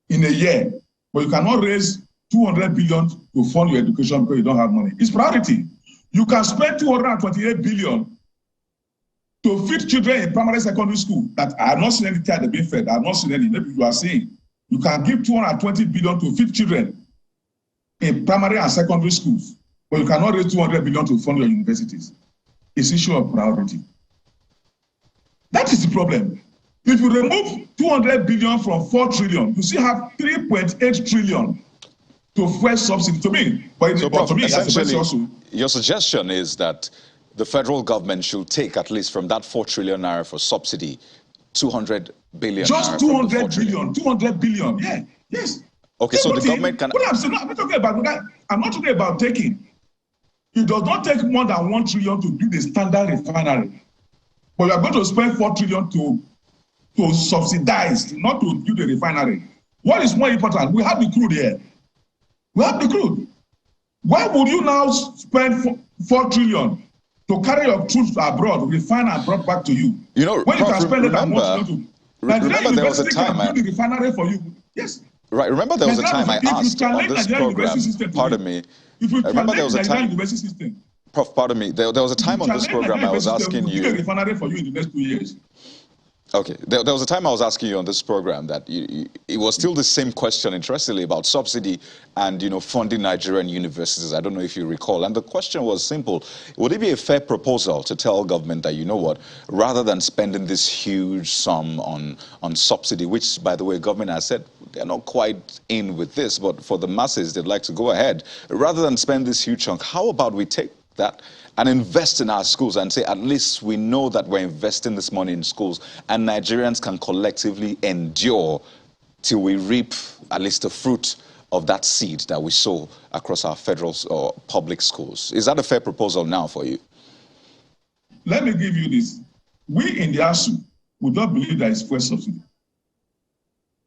in a year, but you cannot raise 200 billion to fund your education because you don't have money. It's priority. You can spend 228 billion to feed children in primary secondary school that I have not seen any child being fed. I have not seen any. Maybe you are saying you can give 220 billion to feed children in primary and secondary schools, but you cannot raise 200 billion to fund your universities. It's issue of priority. That is the problem. If you remove 200 billion from 4 trillion, you still have 3.8 trillion to fuel subsidy. To me, but so, to me, essentially, also, your suggestion is that the federal government should take at least from that 4 trillion naira for subsidy, 200 billion. Just 200 billion, 200 billion. Yeah, yes. Okay, so the government can. I'm not talking about that. I'm not talking about taking. It does not take more than 1 trillion to build a standard refinery, but you are going to spend 4 trillion to subsidize, not to build a refinery. What is more important? We have the crude here. We have the crude. Why would you now spend 4 trillion to carry your troops abroad, refine and brought back to you? When you can spend it at 1 trillion to remember there was a time build the refinery for you. Yes. Right. Remember there was a time I asked on this program. Pardon me. If you remember there was a time. University system. Prof, pardon me. There was a time on this program I was asking you. Build a refinery for you in the next 2 years. Okay, there was a time I was asking you on this program that it was still the same question, interestingly, about subsidy and, funding Nigerian universities. I don't know if you recall. And the question was simple. Would it be a fair proposal to tell government that, rather than spending this huge sum on subsidy, which, by the way, government has said they're not quite in with this, but for the masses, they'd like to go ahead. Rather than spend this huge chunk, how about we take that and invest in our schools and say, at least we know that we're investing this money in schools and Nigerians can collectively endure till we reap at least the fruit of that seed that we sow across our federal or public schools. Is that a fair proposal now for you? Let me give you this. We in the ASUU would not believe that it's fuel subsidy.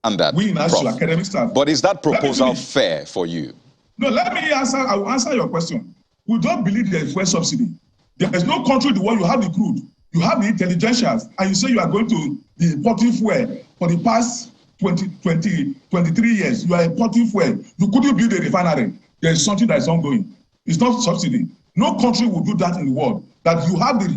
And that, we in ASUU, academic staff. But is that proposal fair for you? No, let me answer. I will answer your question. We don't believe there is fuel subsidy. There is no country in the world. You have the crude, you have the intelligentsias, and you say you are going to be importing fuel for the past 23 years. You are importing fuel. You couldn't build a refinery. There is something that is ongoing. It's not subsidy. No country will do that in the world. That you have the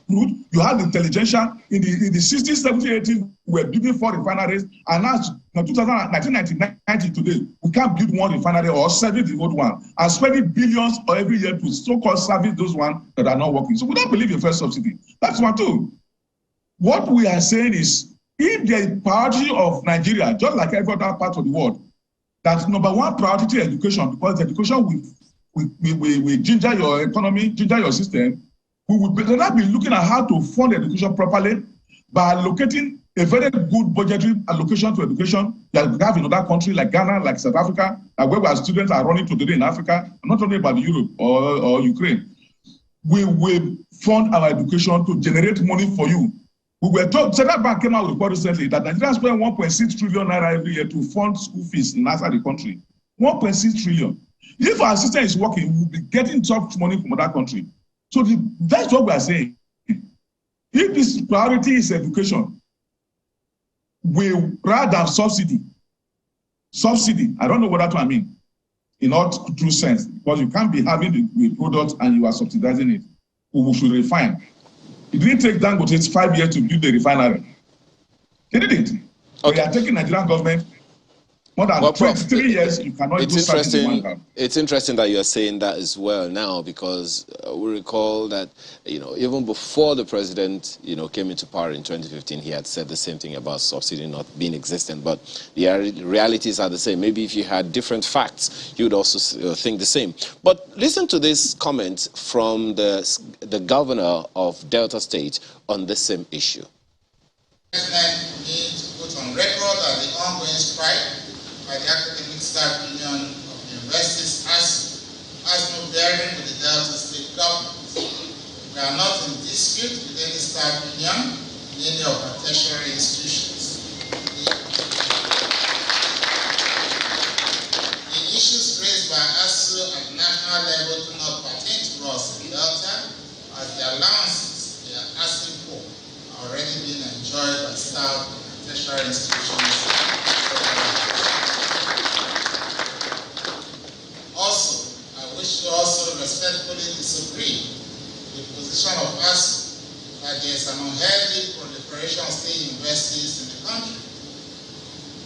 you have the intelligentsia. In the 60s, 70s, 80s, we were building 4 refineries, and now Now, 1990 today, we can't build one refinery or service the old one and spending billions every year to so-called service those ones that are not working. So we don't believe in first subsidy. That's one too. What we are saying is, if the priority of Nigeria, just like every other part of the world, that number one priority is education, because education will ginger your economy, ginger your system. We will not be looking at how to fund education properly by allocating a very good budgetary allocation to education that we have in other countries like Ghana, like South Africa, like where our students are running to today in Africa. I'm not talking about Europe or Ukraine. We will fund our education to generate money for you. We were told, Central Bank came out with a report recently that Nigeria spend 1.6 trillion naira every year to fund school fees in outside the country. 1.6 trillion. If our system is working, we will be getting such money from other countries. So that's what we are saying. If this priority is education, we rather than subsidy. Subsidy, I don't know what that one mean in all true sense, because you can't be having the product and you are subsidizing it. We should refine. It didn't take Dangote 5 years to build the refinery. They didn't. Okay. They are taking Nigerian government more than 23 years. You cannot do something. It's interesting that you're saying that as well now, because we recall that, even before the president, came into power in 2015, he had said the same thing about subsidy not being existent. But the realities are the same. Maybe if you had different facts, you would also think the same. But listen to this comment from the governor of Delta State on the same issue. The president needs to put on record that the ongoing strike by the Academic Staff Union of the Universities has no bearing with the Delta State government. We are not in dispute with any staff union in any of our tertiary institutions. The issues raised by ASUU at national level do not pertain to us in Delta, as the allowances they are asking for are already being enjoyed by staff and tertiary institutions. Also, I wish to also respectfully disagree with the position of ASUU that there is an unhealthy proliferation of state universities in the country.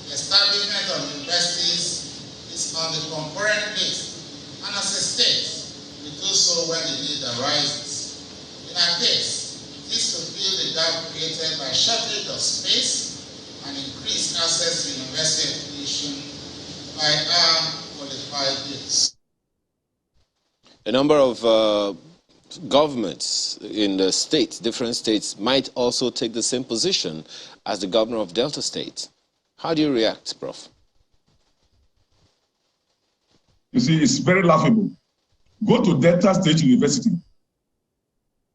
The establishment of universities is on the concurrent list, and as a state, we do so when the need arises. In our case, it is to fill the gap created by shortage of space and increase access to university education by our qualified youths. A number of governments in the states, different states, might also take the same position as the governor of Delta State. How do you react, Prof? You see, it's very laughable. Go to Delta State University.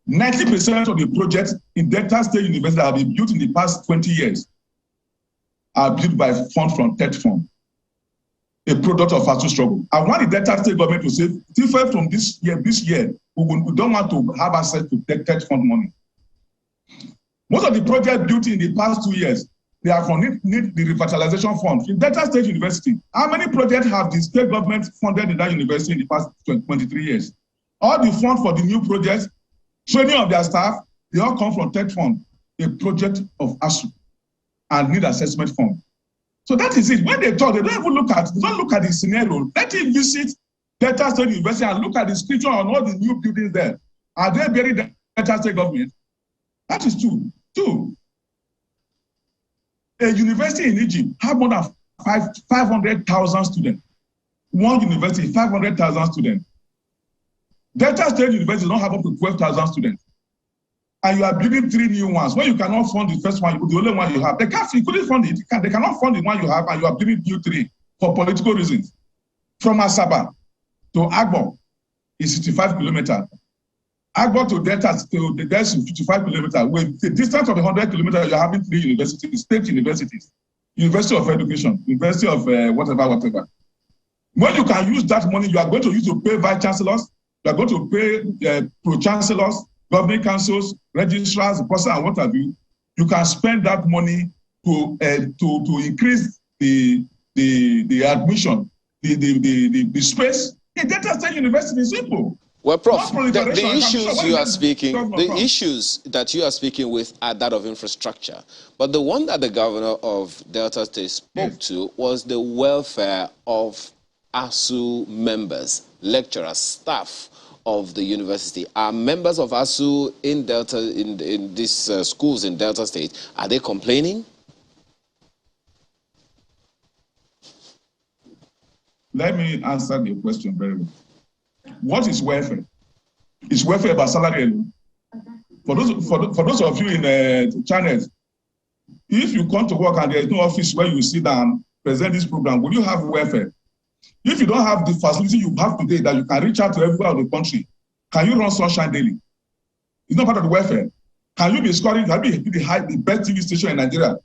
90% of the projects in Delta State University that have been built in the past 20 years are built by funds from TED Fund, a product of ASUU struggle. I want the Delta State government to say, different from this year, we don't want to have access to TED Fund money. Most of the projects built in the past 2 years, they are from need the revitalization fund. In Delta State University, how many projects have the state government funded in that university in the past 23 years? All the funds for the new projects, training of their staff, they all come from TED Fund, a project of ASUU, and need assessment fund. So that is it. When they talk, they don't even look at the scenario. Let him visit Delta State University and look at the scripture on all the new buildings there. Are they buried in Delta State government? That is two. Two. A university in Egypt have more than 500,000 students. One university, 500,000 students. Delta State University don't have up to 12,000 students. And you are building 3 new ones. When you cannot fund the first one, the only one you have. They couldn't fund it. They cannot fund the one you have, and you are building new 3 for political reasons. From Asaba to Agbo is 65 kilometers. Agbo to Delta to the Delta is 55 kilometers. With the distance of 100 kilometers, you're having 3 universities, state universities. University of Education, University of whatever. When you can use that money, you are going to use to pay vice chancellors, you are going to pay pro-chancellors, governing councils, registrars, and what have you. You can spend that money to increase the admission, the space. In Delta State University is simple. Well, Prof, Not the proliferation. issues you are speaking, the from. issues that you are speaking with are that of infrastructure. But the one that the governor of Delta State spoke to was the welfare of ASUU members, lecturers, staff of the university. Are members of ASUU in Delta, in these schools in Delta State, are they complaining? Let me answer the question very well. What is welfare? Is welfare about salary alone? For those of you in channels, if you come to work and there is no office where you sit down, present this program, will you have welfare? If you don't have the facility you have today that you can reach out to everywhere in the country, can you run Sunshine Daily? It's not part of the welfare. Can you be scoring, can you be the best TV station in Nigeria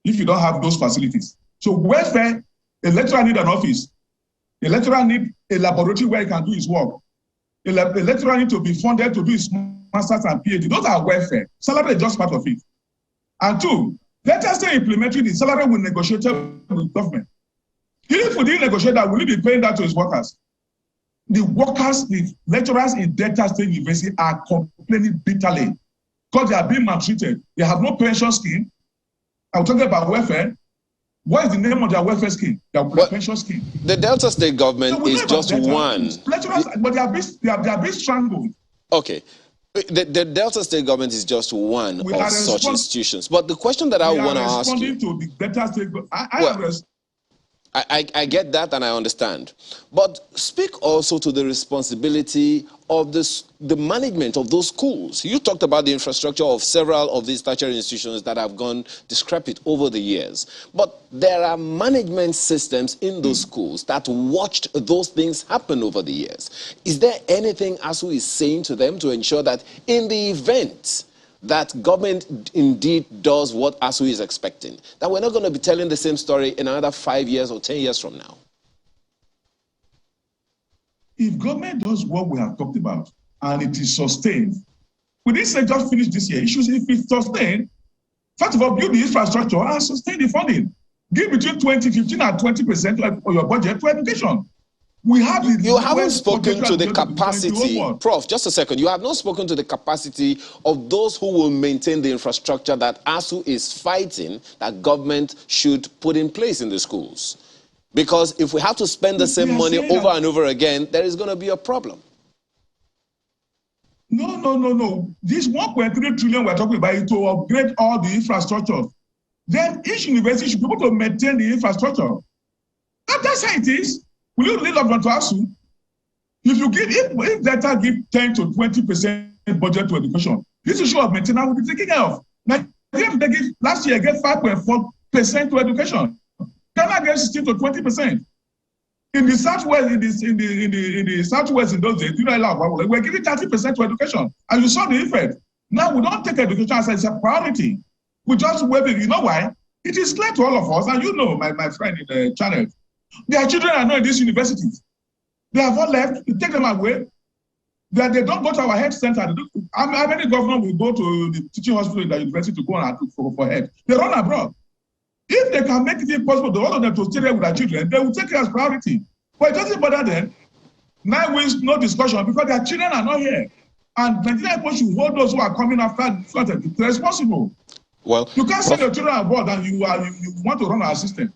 if you don't have those facilities? So welfare, a lecturer need an office. A lecturer need a laboratory where he can do his work. A lecturer need to be funded to do his master's and PhD. Those are welfare. Salary is just part of it. And two, let us say implementing the salary we negotiated with government. Even if we didn't negotiate that, will he be paying that to his workers? The workers, the lecturers in Delta State University are complaining bitterly because they are being maltreated. They have no pension scheme. I'm talking about welfare. What is the name of their welfare scheme? Their pension scheme. The Delta State government is just one. Lecturers, but they are being strangled. Okay. The Delta State government is just one of such institutions. But the question that I want to ask you... to the Delta State I get that and I understand. But speak also to the responsibility of the management of those schools. You talked about the infrastructure of several of these tertiary institutions that have gone decrepit over the years. But there are management systems in those schools that watched those things happen over the years. Is there anything ASUU is saying to them to ensure that in the event that government indeed does what ASUU is expecting, that we're not going to be telling the same story in another 5 years or 10 years from now? If government does what we have talked about and it is sustained, we didn't say just finish this year. If it's sustained, first of all, build the infrastructure and sustain the funding. Give between 15 and 20% of your budget to education. We have you haven't spoken to the capacity, Prof, just a second. You have not spoken to the capacity of those who will maintain the infrastructure that ASUU is fighting that government should put in place in the schools. Because if we have to spend the same money over and over again, there is going to be a problem. No. This 1.3 trillion we're talking about is to upgrade all the infrastructure. Then each university should be able to maintain the infrastructure. That's how it is. Will you leave up to ASUU? If Delta give 10 to 20% budget to education, this issue of maintenance will be taken care of. Last year, gave 5.4% to education. Ghana gave 16 to 20%. In the southwest, in the southwest in those days, we're giving 30% to education, and you saw the effect. Now we don't take education as a priority. We just wave it. You know why? It is clear to all of us, and you know, my friend in the channel. Their children are not in these universities. They have all left. You take them away. They don't go to our health center. How many governors will go to the teaching hospital in the university to go and look for help? They run abroad. If they can make it possible to all of them to stay there with their children, they will take it as priority. But it doesn't bother them. 9 weeks, no discussion, because their children are not here. And Nigerian people should hold those who are coming after they're responsible. Well, you can't send your children abroad and you want to run our system.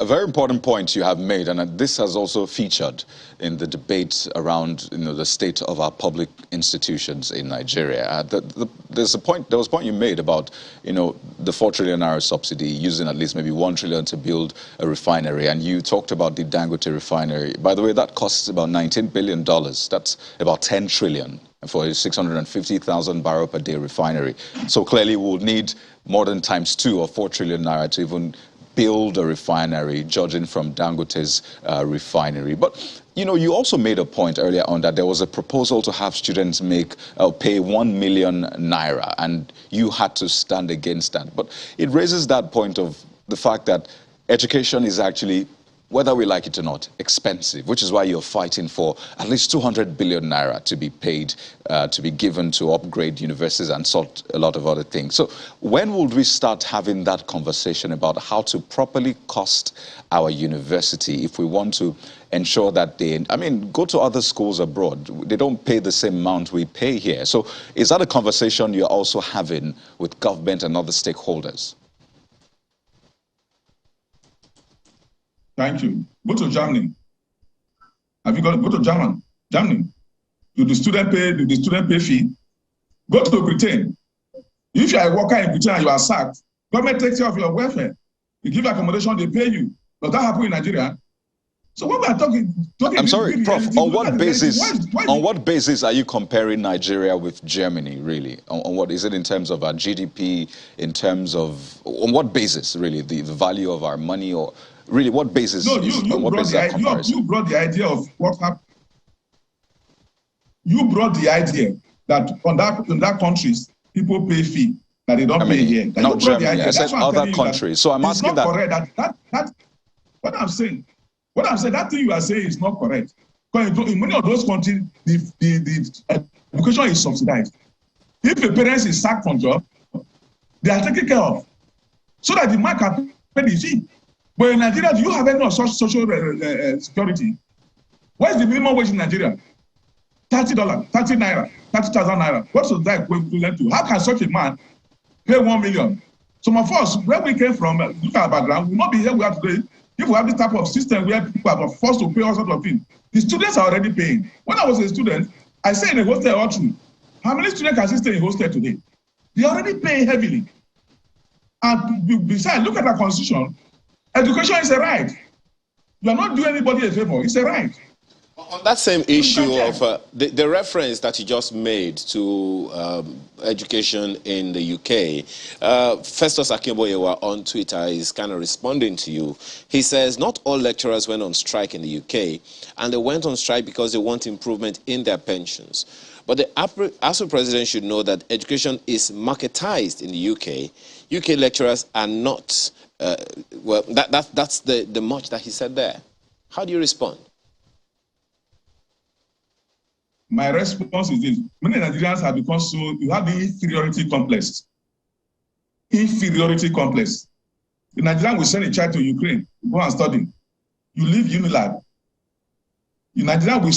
A very important point you have made, and this has also featured in the debate around the state of our public institutions in Nigeria. There was a point you made about the 4 trillion naira subsidy, using at least maybe 1 trillion to build a refinery, and you talked about the Dangote refinery. By the way, that costs about $19 billion. That's about 10 trillion for a 650,000 barrel per day refinery. So clearly we'll need more than ×2 or 4 trillion naira to even build a refinery, judging from Dangote's refinery. But, you also made a point earlier on that there was a proposal to have students pay 1 million naira, and you had to stand against that. But it raises that point of the fact that education is actually whether we like it or not, expensive, which is why you're fighting for at least 200 billion naira to be paid, to be given to upgrade universities and sort a lot of other things. So when would we start having that conversation about how to properly cost our university if we want to ensure that they, I mean, go to other schools abroad, they don't pay the same amount we pay here. So is that a conversation you're also having with government and other stakeholders? Thank you. Go to Germany. Have you got to go to Germany? Do the student pay fee? Go to Britain. If you are a worker in Britain and you are sacked, government takes care of your welfare. They give accommodation, they pay you. Does that happen in Nigeria? So when we are talking I'm sorry, Prof, on what basis? On what basis are you comparing Nigeria with Germany, really? On what is it in terms of our GDP, in terms of, on what basis, really? The value of our money, or really what basis? No, you brought the idea of what happened. You brought the idea that in that countries, people pay fee that they don't pay here. Not Germany, I said other countries. So I'm asking that. It's not correct. That what I'm saying, that thing you are saying is not correct. Because in many of those countries, the education is subsidized. If a parent is sacked from job, they are taken care of, so that the man can pay the fee. But in Nigeria, do you have any social security? What is the minimum wage in Nigeria? $30, 30 naira, 30,000 naira. What's that equivalent to? How can such a man pay 1 million? Some of us, where we came from, look at our background, we will not be here we are today if we have this type of system where people are forced to pay all sorts of things. The students are already paying. When I was a student, I stayed in a hostel all through. How many students can stay in a hostel today? They already pay heavily. And besides, look at our constitution. Education is a right. You are not doing anybody a favor. It's a right. On that same issue of the reference that you just made to education in the UK, Festus Akimboyewa on Twitter is kind of responding to you. He says, not all lecturers went on strike in the UK, and they went on strike because they want improvement in their pensions. But the ASUU president should know that education is marketized in the UK. UK lecturers are not, well, that's the much that he said there. How do you respond? My response is this. Many Nigerians have become so, you have the inferiority complex. Inferiority complex. The Nigerian will send a child to Ukraine, go and study. You leave Unilag. The Nigerian will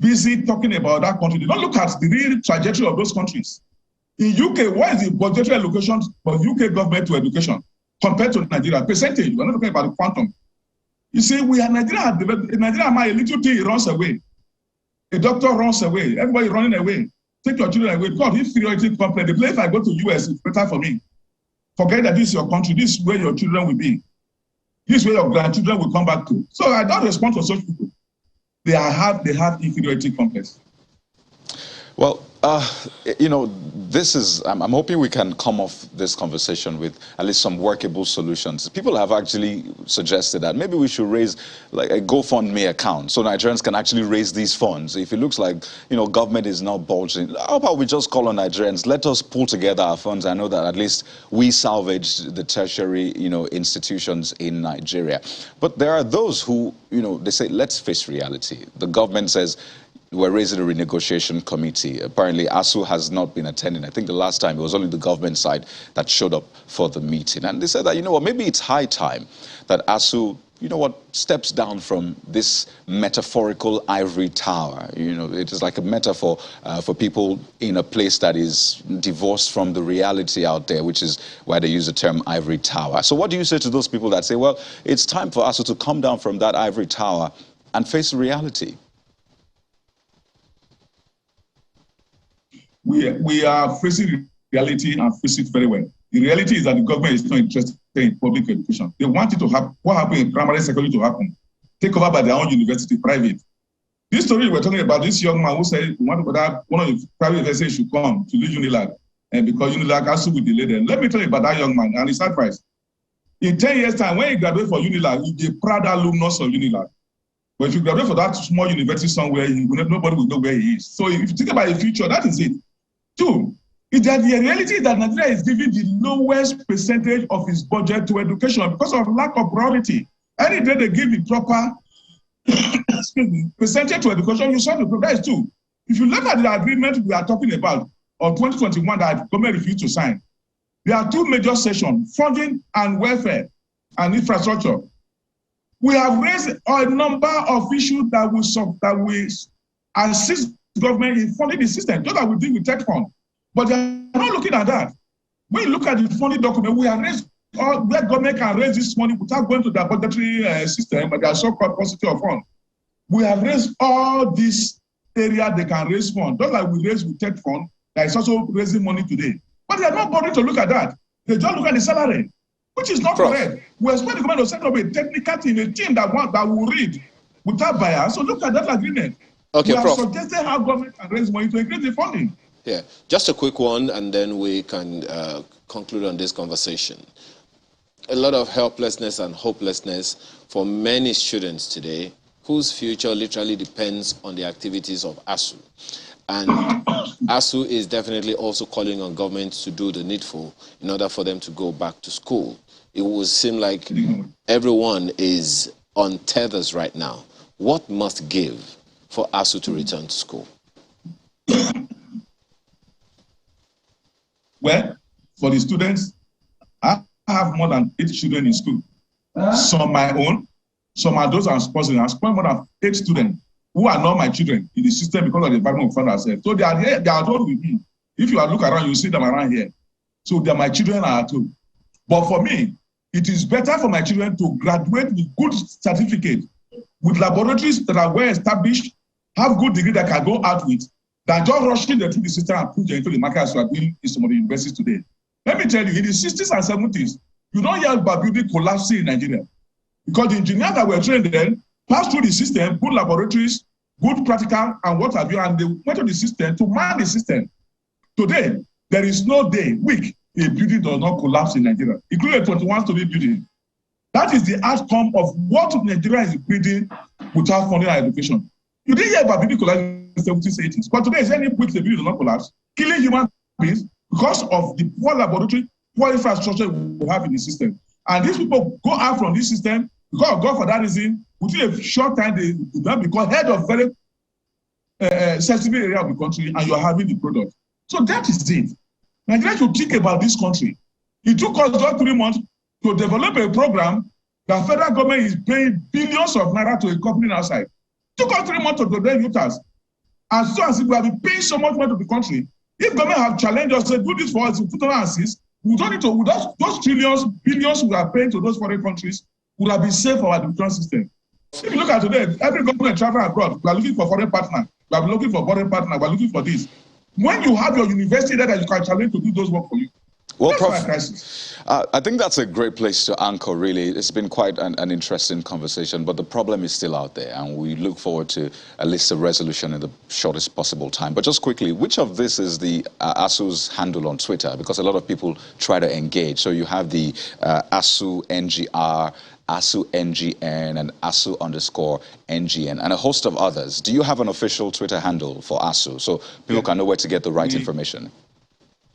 busy talking about that country. They don't look at the real trajectory of those countries. In UK, what is the budgetary allocation for UK government to education compared to Nigeria? Percentage, we're not talking about the quantum. You see, Nigeria, a little thing runs away. A doctor runs away. Everybody running away. Take your children away. God, inferiority complex. The place if I go to US, it's better for me. Forget that this is your country. This is where your children will be. This is where your grandchildren will come back to. So I don't respond to such people. They have inferiority complex. Well, you know, this is, I'm hoping we can come off this conversation with at least some workable solutions. People have actually suggested that maybe we should raise like a GoFundMe account so Nigerians can actually raise these funds. If it looks like, you know, government is now bulging, how about we just call on Nigerians, let us pull together our funds. I know that at least we salvage the tertiary, you know, institutions in Nigeria. But there are those who, you know, they say, let's face reality. The government says, we're raising a renegotiation committee. Apparently, ASUU has not been attending. I think the last time it was only the government side that showed up for the meeting. And they said that, you know what, maybe it's high time that ASUU, you know what, steps down from this metaphorical ivory tower. You know, it is like a metaphor for people in a place that is divorced from the reality out there, which is why they use the term ivory tower. So what do you say to those people that say, well, it's time for ASUU to come down from that ivory tower and face reality? We are facing reality and face it very well. The reality is that the government is not interested in public education. They want it to happen. What happened in primary secondary to happen? Take over by their own university, private. This story we're talking about, this young man who said one of the private universities should come to lead Unilag, and because Unilag has to be delayed. Let me tell you about that young man and his advice. In 10 years' time, when he graduates for Unilag, he'll be a proud alumnus of Unilag. But if you graduate for that small university somewhere, nobody will know where he is. So if you think about the future, that is it. Two, is that the reality is that Nigeria is giving the lowest percentage of its budget to education because of lack of priority. Any day they give the proper percentage to education, you solve the problem. That is true. If you look at the agreement we are talking about of 2021 that government refused to sign, there are two major sections, funding and welfare and infrastructure. We have raised a number of issues that will assist government in funding the system, just like we did with tech fund. But they are not looking at that. When you look at the funding document, we have raised where government can raise this money without going to the budgetary system, but they are so-called positive fund. We have raised all these areas they can raise funds, just like we raised with tech fund, that is also raising money today. But they are not bothering to look at that. They just look at the salary, which is not correct. We expect the government to set up a technical team, a team that will read without bias. So look at that agreement. Okay, we have Prof. suggested how government can raise money to increase the funding. Yeah, just a quick one, and then we can conclude on this conversation. A lot of helplessness and hopelessness for many students today whose future literally depends on the activities of ASUU. And ASUU is definitely also calling on government to do the needful in order for them to go back to school. It would seem like everyone is on tethers right now. What must give for ASUU to return to school? Well, for the students, I have more than 8 children in school. Some my own, some are those I'm sponsoring. I sponsor more than 8 students who are not my children in the system because of the environment we find ourselves. So they are here, they are told with me. If you look around, you see them around here. So they are my children are too. But for me, it is better for my children to graduate with good certificate, with laboratories that are well established, have good degree that can go out with, than just rushing them through the system and put them into the market as we are doing in some of the universities today. Let me tell you, in the 60s and 70s, you don't hear about building collapsing in Nigeria. Because the engineers that were trained then passed through the system, good laboratories, good practical, and what have you, and they went to the system to man the system. Today, there is no day, week, a building does not collapse in Nigeria, including a 21-story building. That is the outcome of what Nigeria is building without funding our education. You didn't hear about building collapse in the 70s, 80s, but today is any week the building does not collapse, killing human beings because of the poor laboratory, poor infrastructure we have in the system. And these people go out from this system because of God for that reason. Within a short time, they become head of very sensitive area of the country, and you are having the product. So that is it. Nigeria should think about this country. It took us just 3 months to develop a program that federal government is paying billions of naira to a company outside. It took us 3 months to develop UTAS. And so as if we have been paying so much money to the country, if government have challenged us to do this for us in 2006, we don't need to, those trillions, billions we are paying to those foreign countries would have been safe for our education system. If you look at today, every government travel abroad, we are looking for foreign partner, we are looking for foreign partner, we are looking for this. When you have your university there that you can challenge to do those work for you, well, Prof, I think that's a great place to anchor, really. It's been quite an interesting conversation, but the problem is still out there, and we look forward to at least a resolution in the shortest possible time. But just quickly, which of this is the ASUU's handle on Twitter? Because a lot of people try to engage. So you have the ASUU NGR, ASUU NGN, and ASUU_NGN, and a host of others. Do you have an official Twitter handle for ASUU so people can know where to get the right information?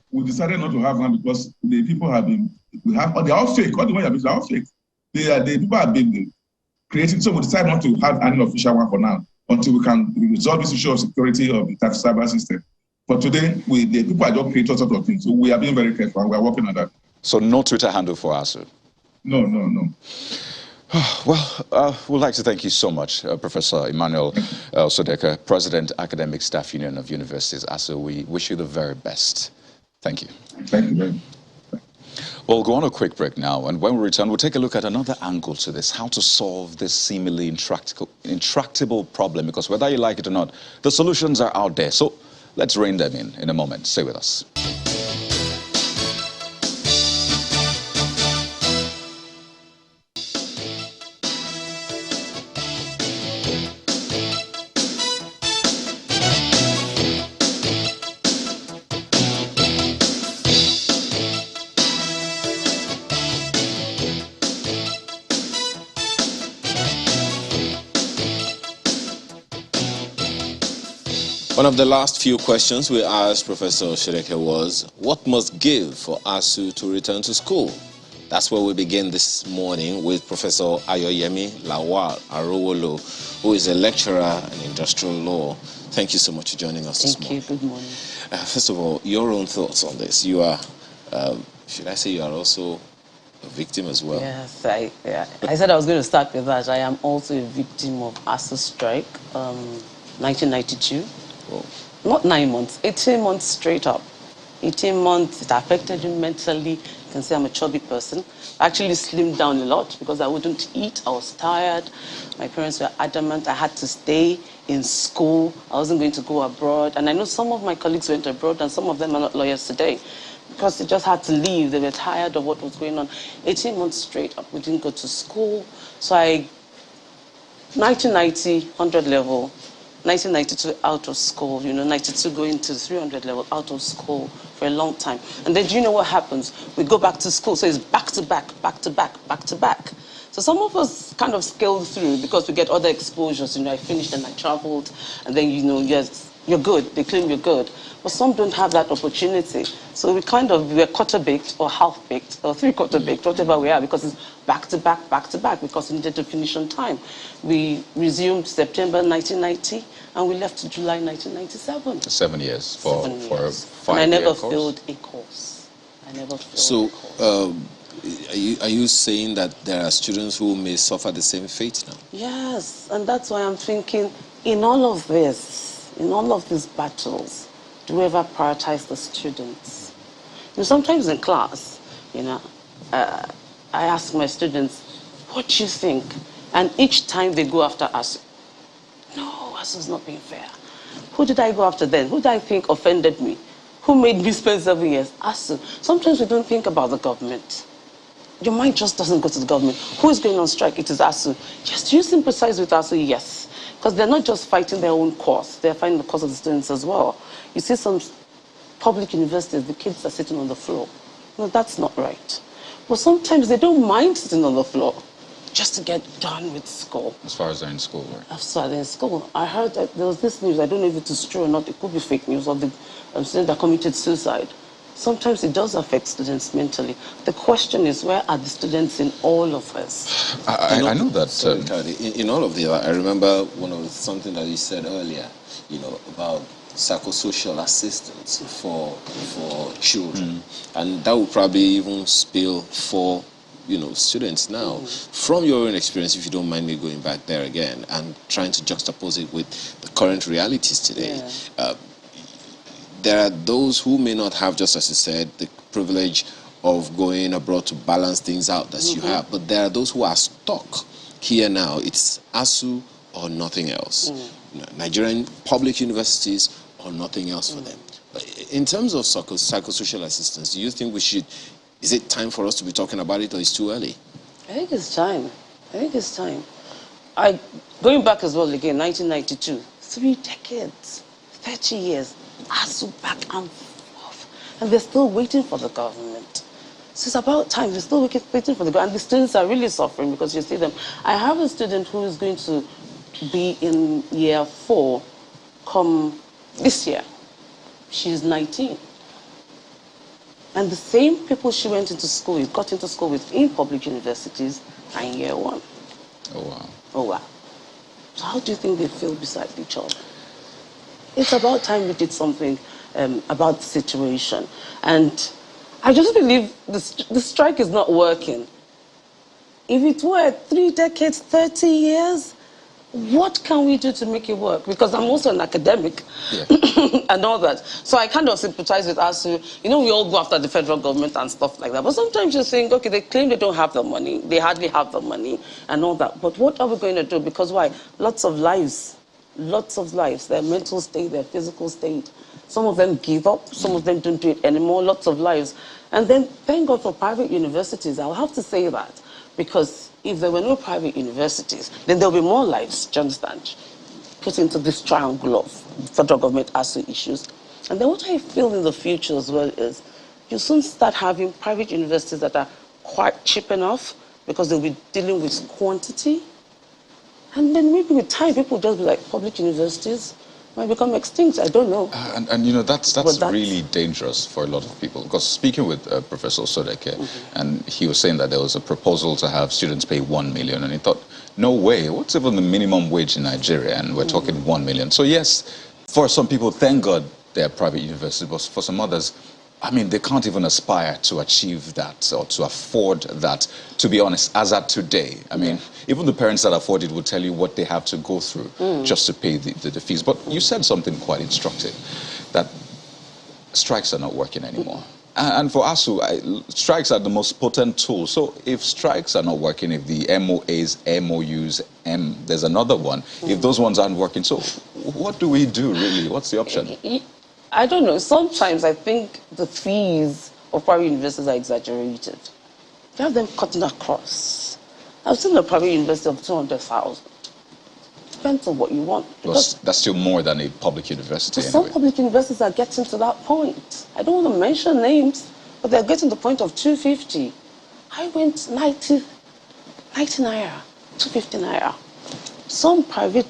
We decided not to have one because the people have been, they're all fake. All the ones are all fake. The people have been creating, so we decided not to have any official one for now until we can resolve this issue of security of the cyber system. But today, the people are just creating all sorts of things. So we are being very careful and we are working on that. So no Twitter handle for ASUU? No. Well, we'd like to thank you so much, Professor Emmanuel Sodeka, President, Academic Staff Union of Universities, ASUU. We wish you the very best. Thank you. Thank you very much. Well, we'll go on a quick break now, and when we return, we'll take a look at another angle to this, how to solve this seemingly intractable problem, because whether you like it or not, the solutions are out there. So let's rein them in a moment. Stay with us. One of the last few questions we asked Professor Sodeka was, what must give for ASUU to return to school? That's where we begin this morning with Professor Ayoyemi Lawal Arowolo, who is a lecturer in industrial law. Thank you so much for joining us this morning. Thank you. Good morning. First of all, your own thoughts on this. You are, should I say, you are also a victim as well? Yes, I said I was going to start with that. I am also a victim of ASUU strike, 1992. Oh. Not 9 months, 18 months straight up. 18 months, it affected me mentally. You can say I'm a chubby person. I actually slimmed down a lot because I wouldn't eat. I was tired. My parents were adamant I had to stay in school. I wasn't going to go abroad. And I know some of my colleagues went abroad and some of them are not lawyers today because they just had to leave. They were tired of what was going on. 18 months straight up, we didn't go to school. So 1990, 100 level, 1992 out of school, 92 going to 300 level, out of school for a long time. And then do you know what happens? We go back to school, so it's back to back, back to back, back to back. So some of us kind of scaled through because we get other exposures. I finished and I traveled, and then, yes, you're good. They claim you're good. But some don't have that opportunity. So we were quarter-baked or half-baked or three-quarter-baked, whatever we are, because it's back to back, because we needed to finish on time. We resumed September 1990, and we left July 1997. 7 years for a 5-year course. And I never failed a course. So, are you saying that there are students who may suffer the same fate now? Yes, and that's why I'm thinking, in all of these battles, do we ever prioritize the students? Sometimes in class, I ask my students, what do you think? And each time they go after ASUU. No, ASUU's not being fair. Who did I go after then? Who did I think offended me? Who made me spend 7 years? ASUU. Sometimes we don't think about the government. Your mind just doesn't go to the government. Who is going on strike? It is ASUU. Yes, do you sympathize with ASUU? Yes. Because they're not just fighting their own cause. They're fighting the cause of the students as well. You see some public universities, the kids are sitting on the floor. No, that's not right. But sometimes they don't mind sitting on the floor just to get done with school. As far as they're in school, right? As far as they're in school. I heard that there was this news, I don't know if it is true or not, it could be fake news, of the student that committed suicide. Sometimes it does affect students mentally. The question is, where are the students in all of us? I know that. Sorry, in all of the, I remember something that you said earlier, about psychosocial assistance for children, and that would probably even spill for students now. From your own experience, if you don't mind me going back there again and trying to juxtapose it with the current realities today. Yeah. There are those who may not have, just as you said, the privilege of going abroad to balance things out that you have, but there are those who are stuck here now. It's ASUU or nothing else. Nigerian public universities or nothing else for them. But in terms of psychosocial assistance, do you think is it time for us to be talking about it, or it's too early? I think it's time. Going back as well again, 1992, 3 decades, 30 years, ASUU back and forth. And they're still waiting for the government. So it's about time. They're still waiting for the government. And the students are really suffering because you see them. I have a student who is going to be in year 4 come this year. She's 19. And the same people she got into school with in public universities are in year 1. Oh, wow. Oh, wow. So how do you think they feel beside each other? It's about time we did something about the situation. And I just believe the strike is not working. If it were 3 decades, 30 years, what can we do to make it work? Because I'm also an academic and all that. So I kind of sympathize with ASUU. We all go after the federal government and stuff like that. But sometimes you think, okay, they claim they don't have the money. They hardly have the money and all that. But what are we going to do? Because why? Lots of lives, their mental state, their physical state. Some of them give up. Some of them don't do it anymore. Lots of lives. And then thank God for private universities. I'll have to say that. Because if there were no private universities, then there'll be more lives, do you understand? Put into this triangle of federal government ASUU issues. And then what I feel in the future as well is you soon start having private universities that are quite cheap enough because they'll be dealing with quantity. And then maybe with time, people will just be like, public universities, might become extinct. I don't know. And you know, that's really dangerous for a lot of people. Because speaking with Professor Sodeke, and he was saying that there was a proposal to have students pay 1 million, and he thought, no way, what's even the minimum wage in Nigeria? And we're talking 1 million. So yes, for some people, thank God they're private universities, but for some others, I mean, they can't even aspire to achieve that or to afford that, to be honest, as at today. I mean, even the parents that afford it will tell you what they have to go through just to pay the fees. But you said something quite instructive, that strikes are not working anymore. And for ASUU, strikes are the most potent tool. So if strikes are not working, if the MOAs, MOUs, there's another one, if those ones aren't working, so what do we do, really? What's the option? I don't know. Sometimes I think the fees of private universities are exaggerated. You have them cutting across. I've seen a private university of 200,000. Depends on what you want. That's still more than a public university anyway. Some public universities are getting to that point. I don't want to mention names, but they're getting to the point of 250. I went 90 naira, 250 naira. Some public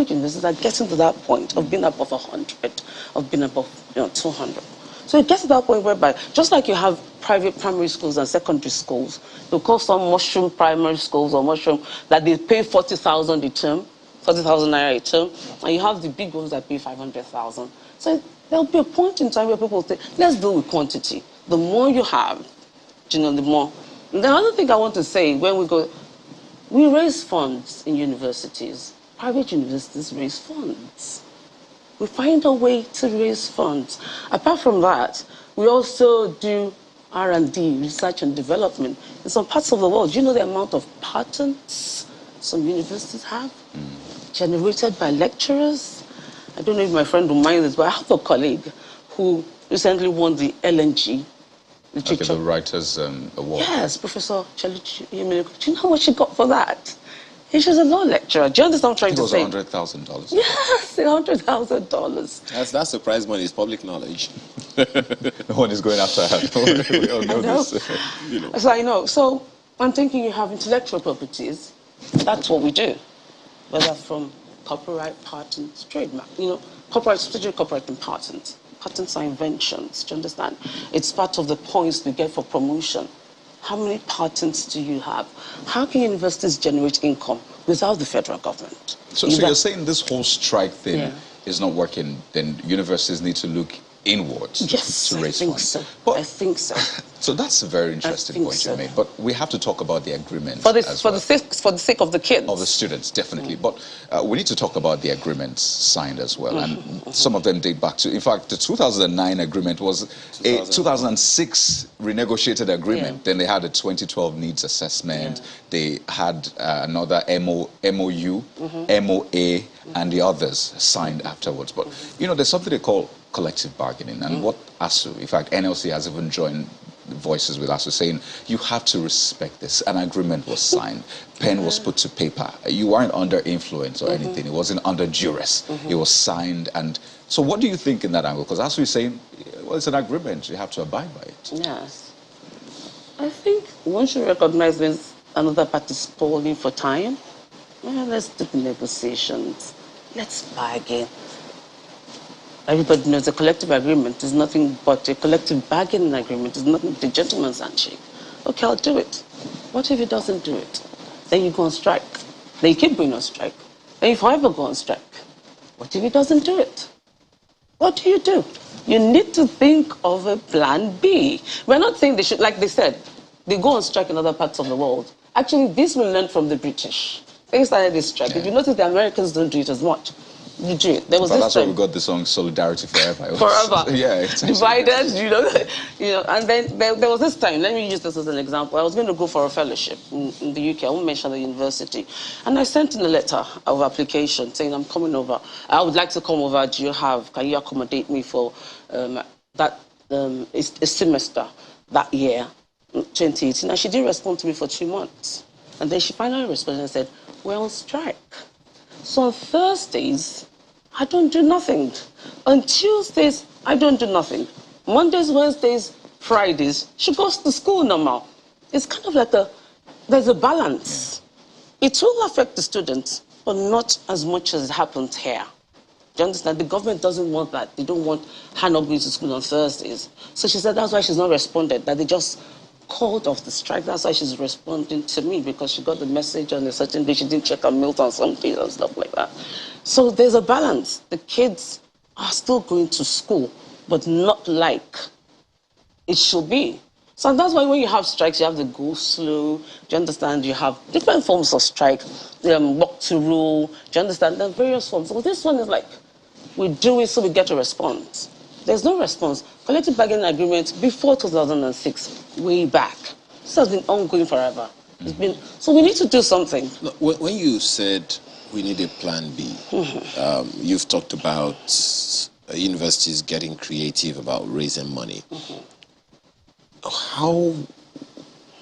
universities are getting to that point of being above 100, of being above 200. So it gets to that point whereby, just like you have private primary schools and secondary schools, they'll call some mushroom primary schools or mushroom that they pay 40,000 a term, 40,000 naira a term, and you have the big ones that pay 500,000. So there'll be a point in time where people say, let's deal with quantity. The more you have, the more. And the other thing I want to say, when we raise funds in universities. Private universities raise funds. We find a way to raise funds. Apart from that, we also do R&D, research and development. In some parts of the world, do you know the amount of patents some universities have? Generated by lecturers? I don't know if my friend will mind this, but I have a colleague who recently won the LNG Literature. Okay, the Writers' Award. Yes, Professor Chelichi. Do you know how much she got for that? And she was a law lecturer. Do you understand what I'm trying to say? It was $100,000. Yes, $100,000. That's the prize money. It's public knowledge. No one is going after her. We all know this. So I know. So I'm thinking you have intellectual properties. That's what we do. Whether from copyright, patents, trademark. Copyright, especially copyright and patents. Patents are inventions. Do you understand? It's part of the points we get for promotion. How many patents do you have? How can universities generate income without the federal government? So you're saying this whole strike thing is not working, then universities need to look inwards to raise funds? So. But, I think so. So that's a very interesting point you made. But we have to talk about the agreement for the sake of the kids. Of the students, definitely. But we need to talk about the agreements signed as well. And some of them date back to, in fact, the 2009 agreement was a 2006 renegotiated agreement. Then they had a 2012 needs assessment. They had another MOU, MOA, and the others signed afterwards. But, there's something they call collective bargaining. And what ASUU, in fact, NLC has even joined voices with ASUU saying, you have to respect this. An agreement was signed. Pen was put to paper. You weren't under influence or anything. It wasn't under duress. It was signed. And so what do you think in that angle? Because ASUU is saying, well, it's an agreement. You have to abide by it. Yes. I think one should recognize when another party is calling for time. Let's do the negotiations. Let's bargain. Everybody knows a collective agreement is nothing but a collective bargaining agreement. It's nothing but a gentleman's handshake. Okay, I'll do it. What if he doesn't do it? Then you go on strike. Then you keep going on strike. Then you forever go on strike. What if he doesn't do it? What do? You need to think of a plan B. We're not saying they should, like they said, they go on strike in other parts of the world. Actually, this we learned from the British. They started this strike. If you notice, the Americans don't do it as much. You do it. There was this that's time. why we got the song Solidarity Forever. Forever. Yeah, exactly. Divided, and then there was this time, let me use this as an example. I was going to go for a fellowship in the UK. I won't mention the university. And I sent in a letter of application saying, I'm coming over. I would like to come over. Can you accommodate me for a semester that year, 2018? And she didn't respond to me for 2 months. And then she finally responded and said, we're on strike. So on Thursdays, I don't do nothing. On Tuesdays, I don't do nothing. Mondays, Wednesdays, Fridays, she goes to school normal. It's kind of like there's a balance. It will affect the students, but not as much as it happens here. Do you understand? The government doesn't want that. They don't want her not going to school on Thursdays. So she said that's why she's not responded, that they just called off the strike. That's why she's responding to me, because she got the message on a certain day. She didn't check her mail on some days and stuff like that. So there's a balance. The kids are still going to school, but not like it should be. So that's why when you have strikes, you have the go slow. Do you understand? You have different forms of strike. Walk to rule. Do you understand? There are various forms. So this one is like, we do it so we get a response. There's no response. Collective bargaining agreement before 2006, way back. This has been ongoing forever. It's been, so we need to do something. When you said we need a plan B, you've talked about universities getting creative about raising money. How,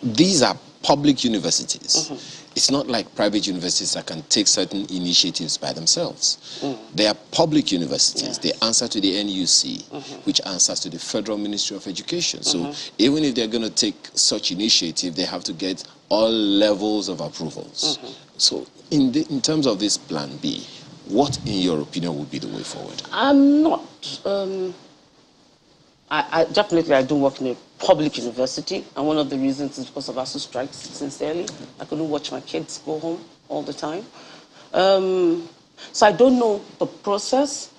these are public universities. It's not like private universities that can take certain initiatives by themselves. They are public universities. They answer to the NUC, which answers to the Federal Ministry of Education. So even if they're going to take such initiative, they have to get all levels of approvals. So in terms of this plan B, what, in your opinion, would be the way forward? I'm not. I definitely, I do work in a public university, and one of the reasons is because of ASUU strikes, sincerely. I couldn't watch my kids go home all the time. So I don't know the process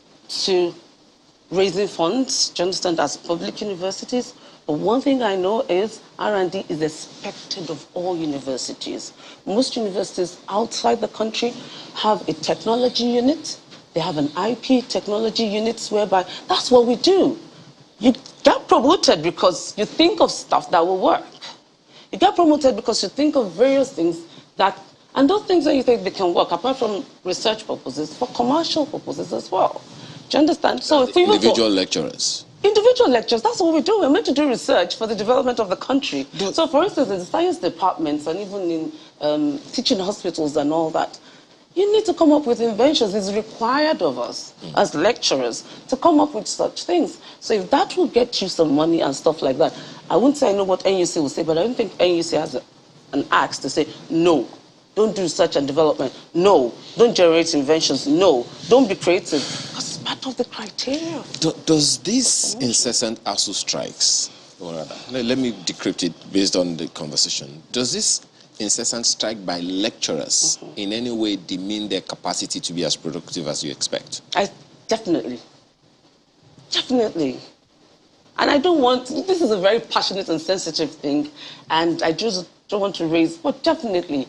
to raising funds, do you understand, as public universities. But one thing I know is R&D is expected of all universities. Most universities outside the country have a technology unit. They have an IP technology unit, whereby that's what we do. You get promoted because you think of stuff that will work. You get promoted because you think of various things that, and those things that you think they can work, apart from research purposes, for commercial purposes as well. Do you understand? So individual lecturers. Individual lectures, that's what we do. We're meant to do research for the development of the country. So for instance, in the science departments and even in teaching hospitals and all that, you need to come up with inventions. It's required of us as lecturers to come up with such things. So if that will get you some money and stuff like that, I wouldn't say I know what NUC will say, but I don't think NUC has an axe to say, no, don't do research and development. No, don't generate inventions. No, don't be creative. Because it's part of the criteria. Does this incessant ASUU strikes, or rather, let me decrypt it based on the conversation. Does this incessant strike by lecturers in any way demean their capacity to be as productive as you expect? Definitely. Definitely. And I don't want, this is a very passionate and sensitive thing, and I just don't want to raise, but definitely.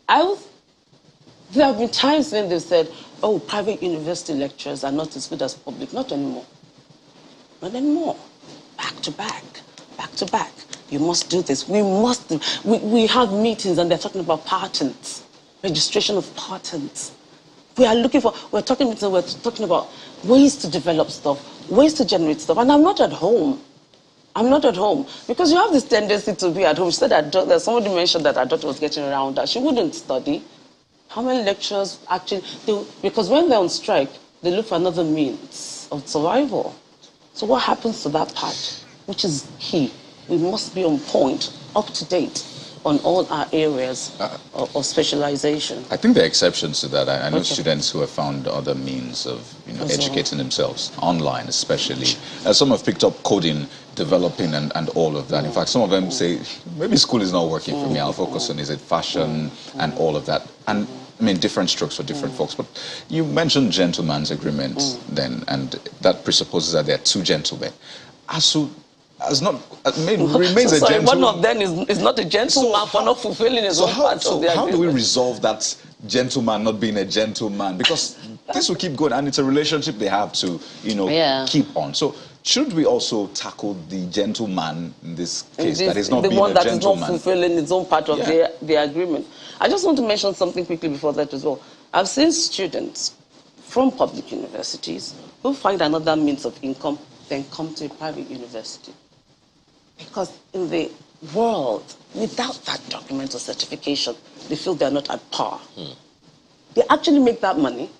There have been times when they've said, oh, private university lecturers are not as good as public. Not anymore. Not anymore. Back to back. Back to back. You must do this. We must do. We have meetings and they're talking about patents, registration of patents. We're talking about ways to develop stuff, ways to generate stuff. And I'm not at home. I'm not at home. Because you have this tendency to be at home. She said that somebody mentioned that her daughter was getting around that she wouldn't study. How many lecturers actually do? Because when they're on strike, they look for another means of survival. So what happens to that part, which is key? We must be on point, up to date on all our areas of specialization. I think there are exceptions to that. I know students who have found other means of educating themselves, online especially. Some have picked up coding, developing and all of that. In fact, some of them say, maybe school is not working for me. I'll focus on, is it fashion and all of that. And I mean, different strokes for different folks. But you mentioned gentleman's agreement then, and that presupposes that there are two gentlemen. ASUU remains a gentleman. One of them is not a gentleman for not fulfilling his own part of the agreement. How do we resolve that gentleman not being a gentleman? Because this will keep going, and it's a relationship they have to, keep on. So should we also tackle the gentleman in this case that is not being a gentleman? The one that is not fulfilling his own part of the agreement. I just want to mention something quickly before that as well. I've seen students from public universities who find another means of income, then come to a private university. Because in the world, without that document or certification, they feel they're not at par. They actually make that money,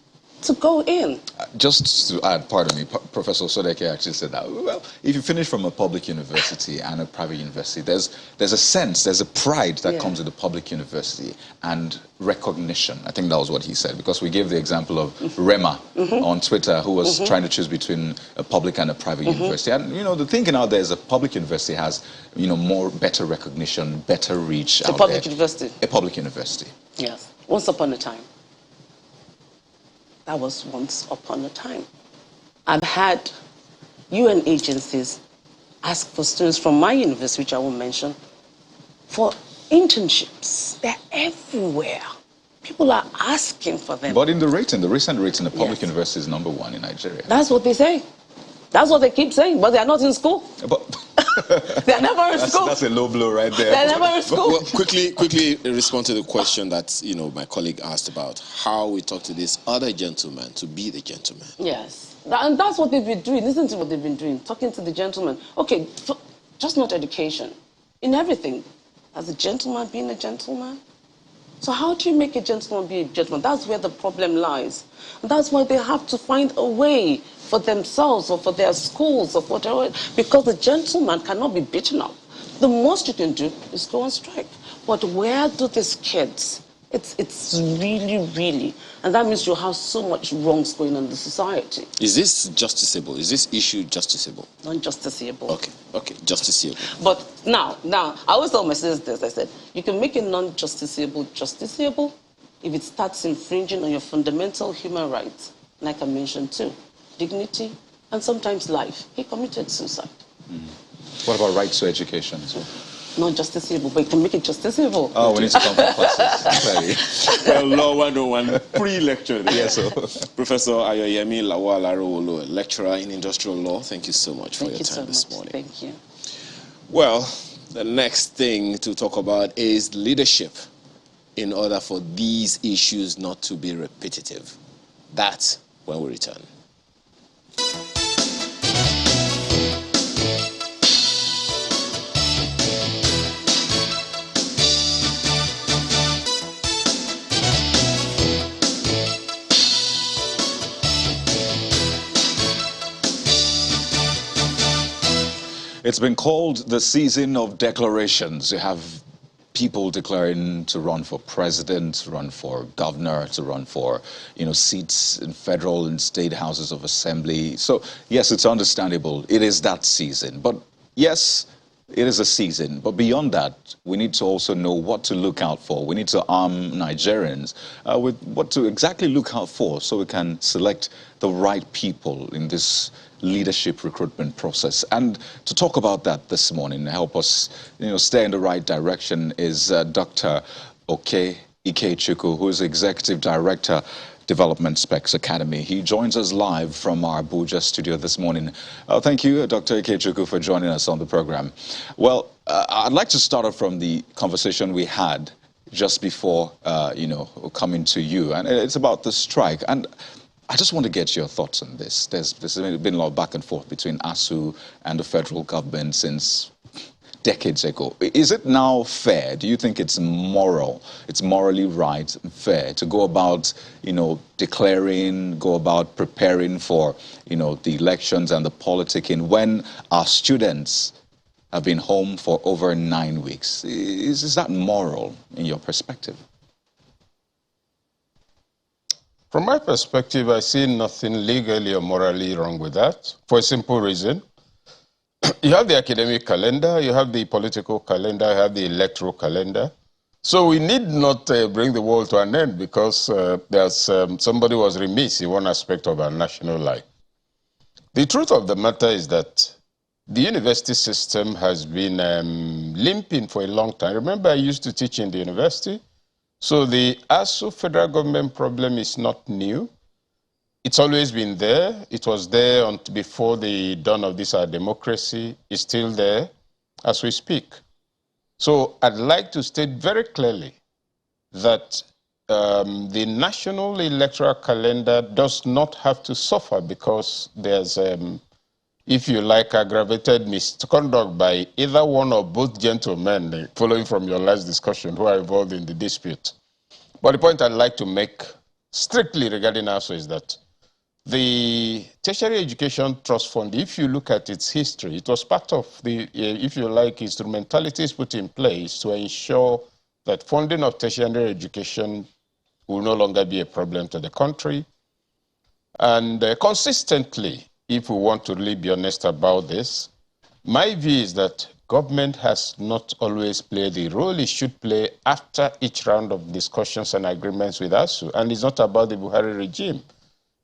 to go in. Just to add, pardon me, Professor Sodeke actually said that. Well, if you finish from a public university and a private university, there's a sense, there's a pride that comes with a public university and recognition. I think that was what he said, because we gave the example of Rema on Twitter, who was trying to choose between a public and a private university. And, you know, the thinking out there is a public university has, you know, better recognition, better reach out there. A public university. A public university. Yes. Once upon a time. That was once upon a time. I've had UN agencies ask for students from my university, which I won't mention, for internships. They're everywhere. People are asking for them. But in the recent rating, the public university is #1 in Nigeria. That's what they say. That's what they keep saying, but they're not in school. They're never in school. That's a low blow right there. They're never in school. Well, quickly respond to the question that, you know, my colleague asked about how we talk to this other gentleman to be the gentleman. Yes, and that's what they've been doing. Listen to what they've been doing, talking to the gentleman. Okay, just not education. In everything, as a gentleman being a gentleman. So how do you make a gentleman be a gentleman? That's where the problem lies. And that's why they have to find a way for themselves or for their schools or whatever, because the gentleman cannot be beaten up. The most you can do is go on strike. But where do these kids? It's really, and that means you have so much wrongs going on in the society. Is this justiciable? Is this issue justiciable? Non-justiciable. Okay, justiciable. But now, I always tell my students this. I said, you can make a non-justiciable justiciable if it starts infringing on your fundamental human rights, like I mentioned too, dignity and sometimes life. He committed suicide. What about rights to education? Not justiciable, but you can make it justiciable. Oh, we need to come for classes. Well, Law 101 pre-lecture. Yes, sir. Professor Ayoyemi Lawal-Arowolo, lecturer in industrial law. Thank you so much for your time this morning. Thank you. Well, the next thing to talk about is leadership in order for these issues not to be repetitive. That's when we return. It's been called the season of declarations. You have people declaring to run for president, to run for governor, to run for, you know, seats in federal and state houses of assembly. So, yes, it's understandable. It is that season. But, yes, it is a season. But beyond that, we need to also know what to look out for. We need to arm Nigerians with what to exactly look out for so we can select the right people in this leadership recruitment process. And to talk about that this morning, help us, you know, stay in the right direction is Dr. Oke Ikechukwu, who is Executive Director, Development Specs Academy. He joins us live from our Abuja studio this morning. Thank you, Dr. Ikechukwu, for joining us on the program. Well, I'd like to start off from the conversation we had just before, you know, coming to you. And it's about the strike. And I just want to get your thoughts on this. There's been a lot of back and forth between ASUU and the federal government since decades ago. Is it now fair? Do you think it's moral? It's morally right and fair to go about, you know, declaring, go about preparing for, you know, the elections and the politicking when our students have been home for over 9 weeks? Is that moral in your perspective? From my perspective, I see nothing legally or morally wrong with that, for a simple reason. You have the academic calendar, you have the political calendar, you have the electoral calendar. So we need not bring the world to an end because somebody was remiss in one aspect of our national life. The truth of the matter is that the university system has been limping for a long time. Remember, I used to teach in the university. So the ASUU federal government problem is not new. It's always been there. It was there before the dawn of this our democracy. It's still there as we speak. So I'd like to state very clearly that the national electoral calendar does not have to suffer because there's, if you like, aggravated misconduct by either one or both gentlemen, following from your last discussion, who are involved in the dispute. But the point I'd like to make strictly regarding ASUU is that the Tertiary Education Trust Fund, if you look at its history, it was part of the, if you like, instrumentalities put in place to ensure that funding of tertiary education will no longer be a problem to the country. And consistently, if we want to really be honest about this, my view is that government has not always played the role it should play after each round of discussions and agreements with ASUU. And it's not about the Buhari regime.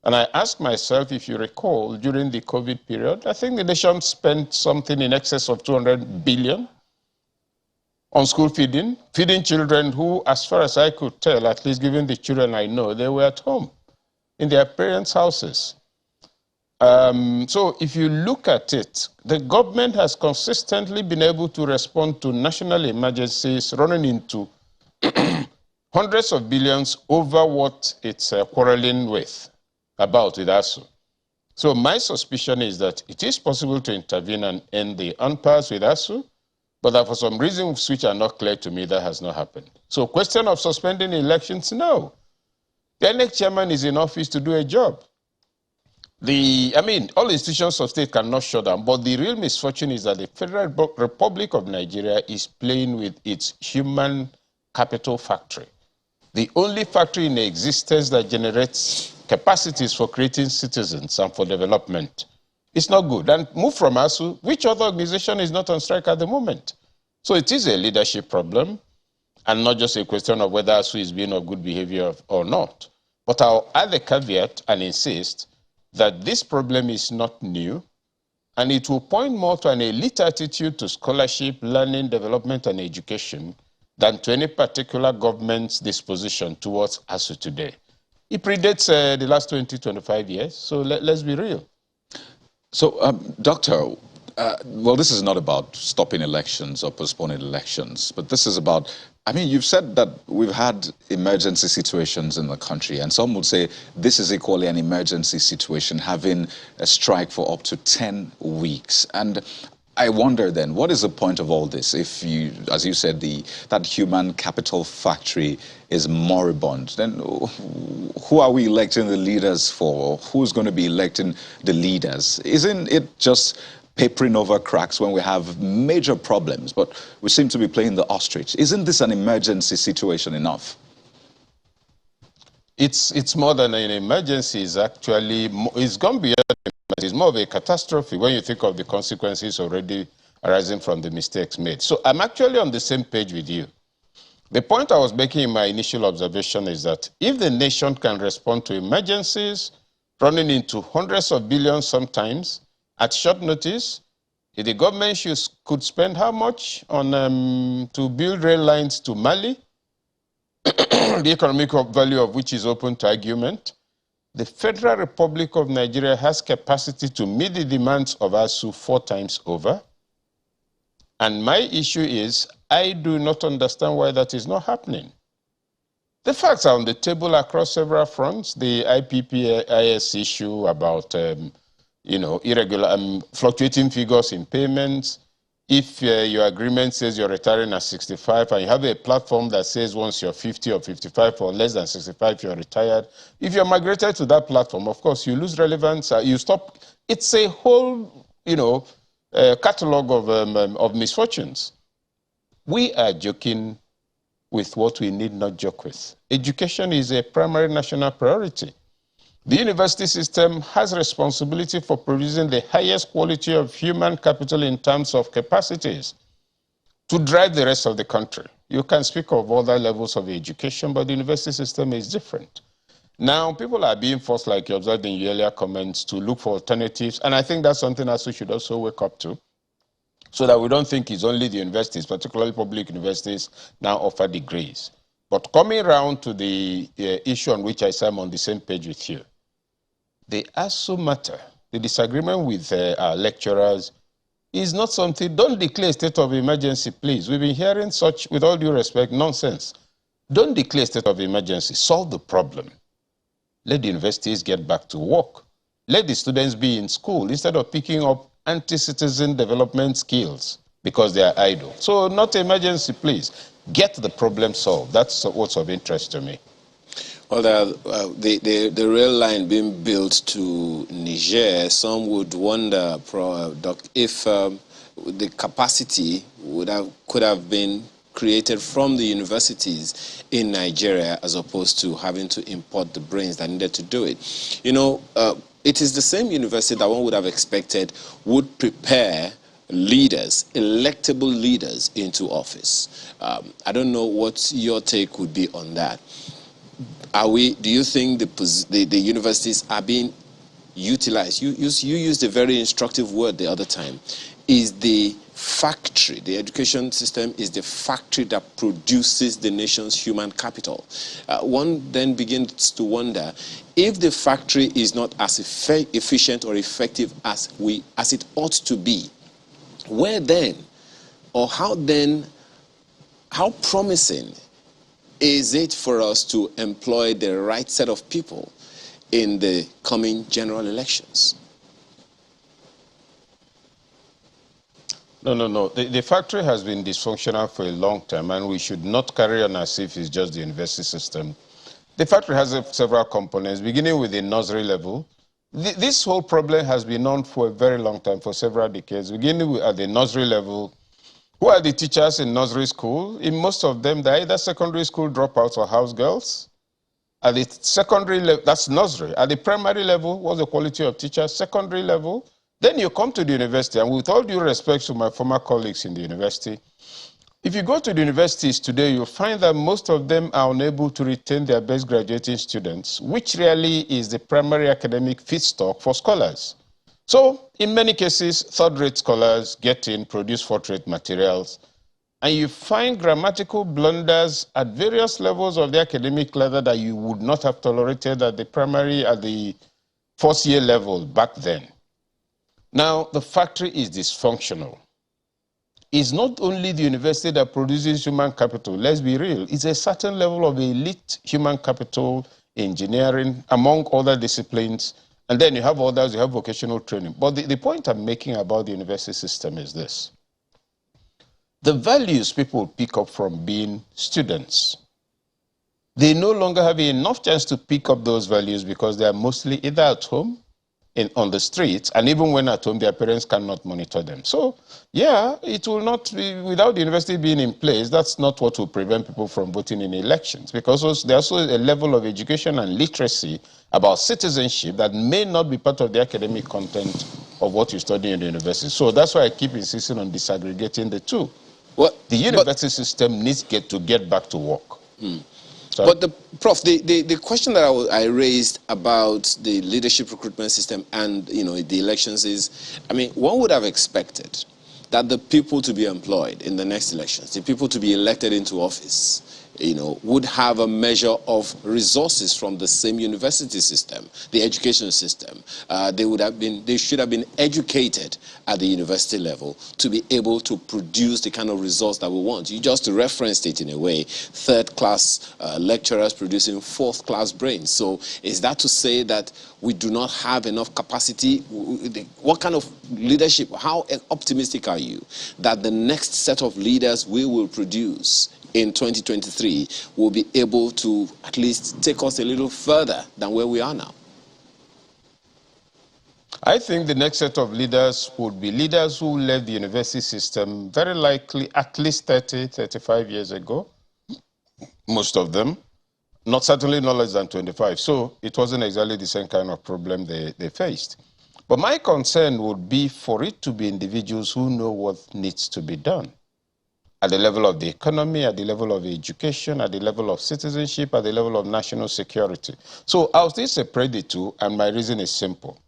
And I ask myself, if you recall, during the COVID period, I think the nation spent something in excess of 200 billion on school feeding children who, as far as I could tell, at least given the children I know, they were at home in their parents' houses. So if you look at it, the government has consistently been able to respond to national emergencies running into hundreds of billions over what it's quarreling with ASUU. So my suspicion is that it is possible to intervene and end the impasse with ASUU, but that for some reasons which are not clear to me, that has not happened. So question of suspending elections, no. The next chairman is in office to do a job. All institutions of state cannot shut down, but the real misfortune is that the Federal Republic of Nigeria is playing with its human capital factory. The only factory in existence that generates capacities for creating citizens and for development. It's not good. And move from ASUU, which other organization is not on strike at the moment? So it is a leadership problem and not just a question of whether ASUU is being of good behavior or not. But I'll add a caveat and insist that this problem is not new, and it will point more to an elite attitude to scholarship, learning, development, and education than to any particular government's disposition towards ASUU today. It predates the last 20, 25 years, so let's be real. So, Doctor, well, this is not about stopping elections or postponing elections, but this is about, you've said that we've had emergency situations in the country, and some would say this is equally an emergency situation, having a strike for up to 10 weeks. And I wonder then, what is the point of all this if you, as you said, that human capital factory is moribund? Then who are we electing the leaders for? Who's going to be electing the leaders? Isn't it just papering over cracks when we have major problems, but we seem to be playing the ostrich? Isn't this an emergency situation enough? It's more than an emergency. It's actually, it's gone beyond an emergency. It's more of a catastrophe when you think of the consequences already arising from the mistakes made. So I'm actually on the same page with you. The point I was making in my initial observation is that if the nation can respond to emergencies running into hundreds of billions sometimes at short notice, if the government could spend how much on to build rail lines to Mali, the economic value of which is open to argument, the Federal Republic of Nigeria has capacity to meet the demands of ASUU 4 times over. And my issue is, I do not understand why that is not happening. The facts are on the table across several fronts. The IPPIS issue about, irregular, fluctuating figures in payments. If your agreement says you're retiring at 65 and you have a platform that says once you're 50 or 55 or less than 65, you're retired. If you're migrated to that platform, of course, you lose relevance. You stop. It's a whole, catalog of misfortunes. We are joking with what we need not joke with. Education is a primary national priority. The university system has responsibility for producing the highest quality of human capital in terms of capacities to drive the rest of the country. You can speak of other levels of education, but the university system is different. Now, people are being forced, like you observed in your earlier comments, to look for alternatives, and I think that's something else we should also wake up to, so that we don't think it's only the universities, particularly public universities, now offer degrees. But coming around to the issue on which I say I'm on the same page with you, the ASUU matter, the disagreement with our lecturers, is not something, don't declare a state of emergency, please. We've been hearing such, with all due respect, nonsense. Don't declare a state of emergency, solve the problem. Let the universities get back to work. Let the students be in school instead of picking up anti-citizen development skills because they are idle. So not emergency, please. Get the problem solved. That's what's of interest to me. Well, the rail line being built to Niger, some would wonder, Doc, if the capacity could have been created from the universities in Nigeria as opposed to having to import the brains that needed to do it. You know, it is the same university that one would have expected would prepare leaders, electable leaders into office. I don't know what your take would be on that. Do you think the universities are being utilized? You used a very instructive word the other time. Is the factory, the education system is the factory that produces the nation's human capital. One then begins to wonder if the factory is not as efficient or effective as it ought to be. Where then, or how promising is it for us to employ the right set of people in the coming general elections? No. The factory has been dysfunctional for a long time, and we should not carry on as if it's just the university system. The factory has several components, beginning with the nursery level. This whole problem has been known for a very long time, for several decades. Beginning at the nursery level, who are the teachers in nursery school? In most of them, they're either secondary school dropouts or house girls. At the secondary level, that's nursery. At the primary level, what's the quality of teachers? Secondary level. Then you come to the university, and with all due respect to my former colleagues in the university, if you go to the universities today, you'll find that most of them are unable to retain their best graduating students, which really is the primary academic feedstock for scholars. So, in many cases, third-rate scholars get in, produce fourth-rate materials, and you find grammatical blunders at various levels of the academic ladder that you would not have tolerated at the first-year level back then. Now, the factory is dysfunctional. It's not only the university that produces human capital, let's be real. It's a certain level of elite human capital, engineering, among other disciplines. And then you have others, you have vocational training. But the point I'm making about the university system is this. The values people pick up from being students, they no longer have enough chance to pick up those values because they are mostly either at home, on the streets, and even when at home, their parents cannot monitor them. So, yeah, it will not be, without the university being in place, that's not what will prevent people from voting in elections, because there's also a level of education and literacy about citizenship that may not be part of the academic content of what you study in the university. So that's why I keep insisting on disaggregating the two. The university system needs to get back to work. But Prof, the question that I raised about the leadership recruitment system and the elections is, I mean, one would have expected that the people to be employed in the next elections, the people to be elected into office, would have a measure of resources from the same university system, the education system. They should have been educated at the university level to be able to produce the kind of results that we want. You just referenced it in a way, third-class lecturers producing fourth-class brains. So is that to say that we do not have enough capacity? What kind of leadership, how optimistic are you that the next set of leaders we will produce in 2023 will be able to at least take us a little further than where we are now? I think the next set of leaders would be leaders who left the university system very likely at least 30, 35 years ago. Most of them. Certainly not less than 25. So it wasn't exactly the same kind of problem they faced. But my concern would be for it to be individuals who know what needs to be done at the level of the economy, at the level of education, at the level of citizenship, at the level of national security. So I'll still separate the two, and my reason is simple.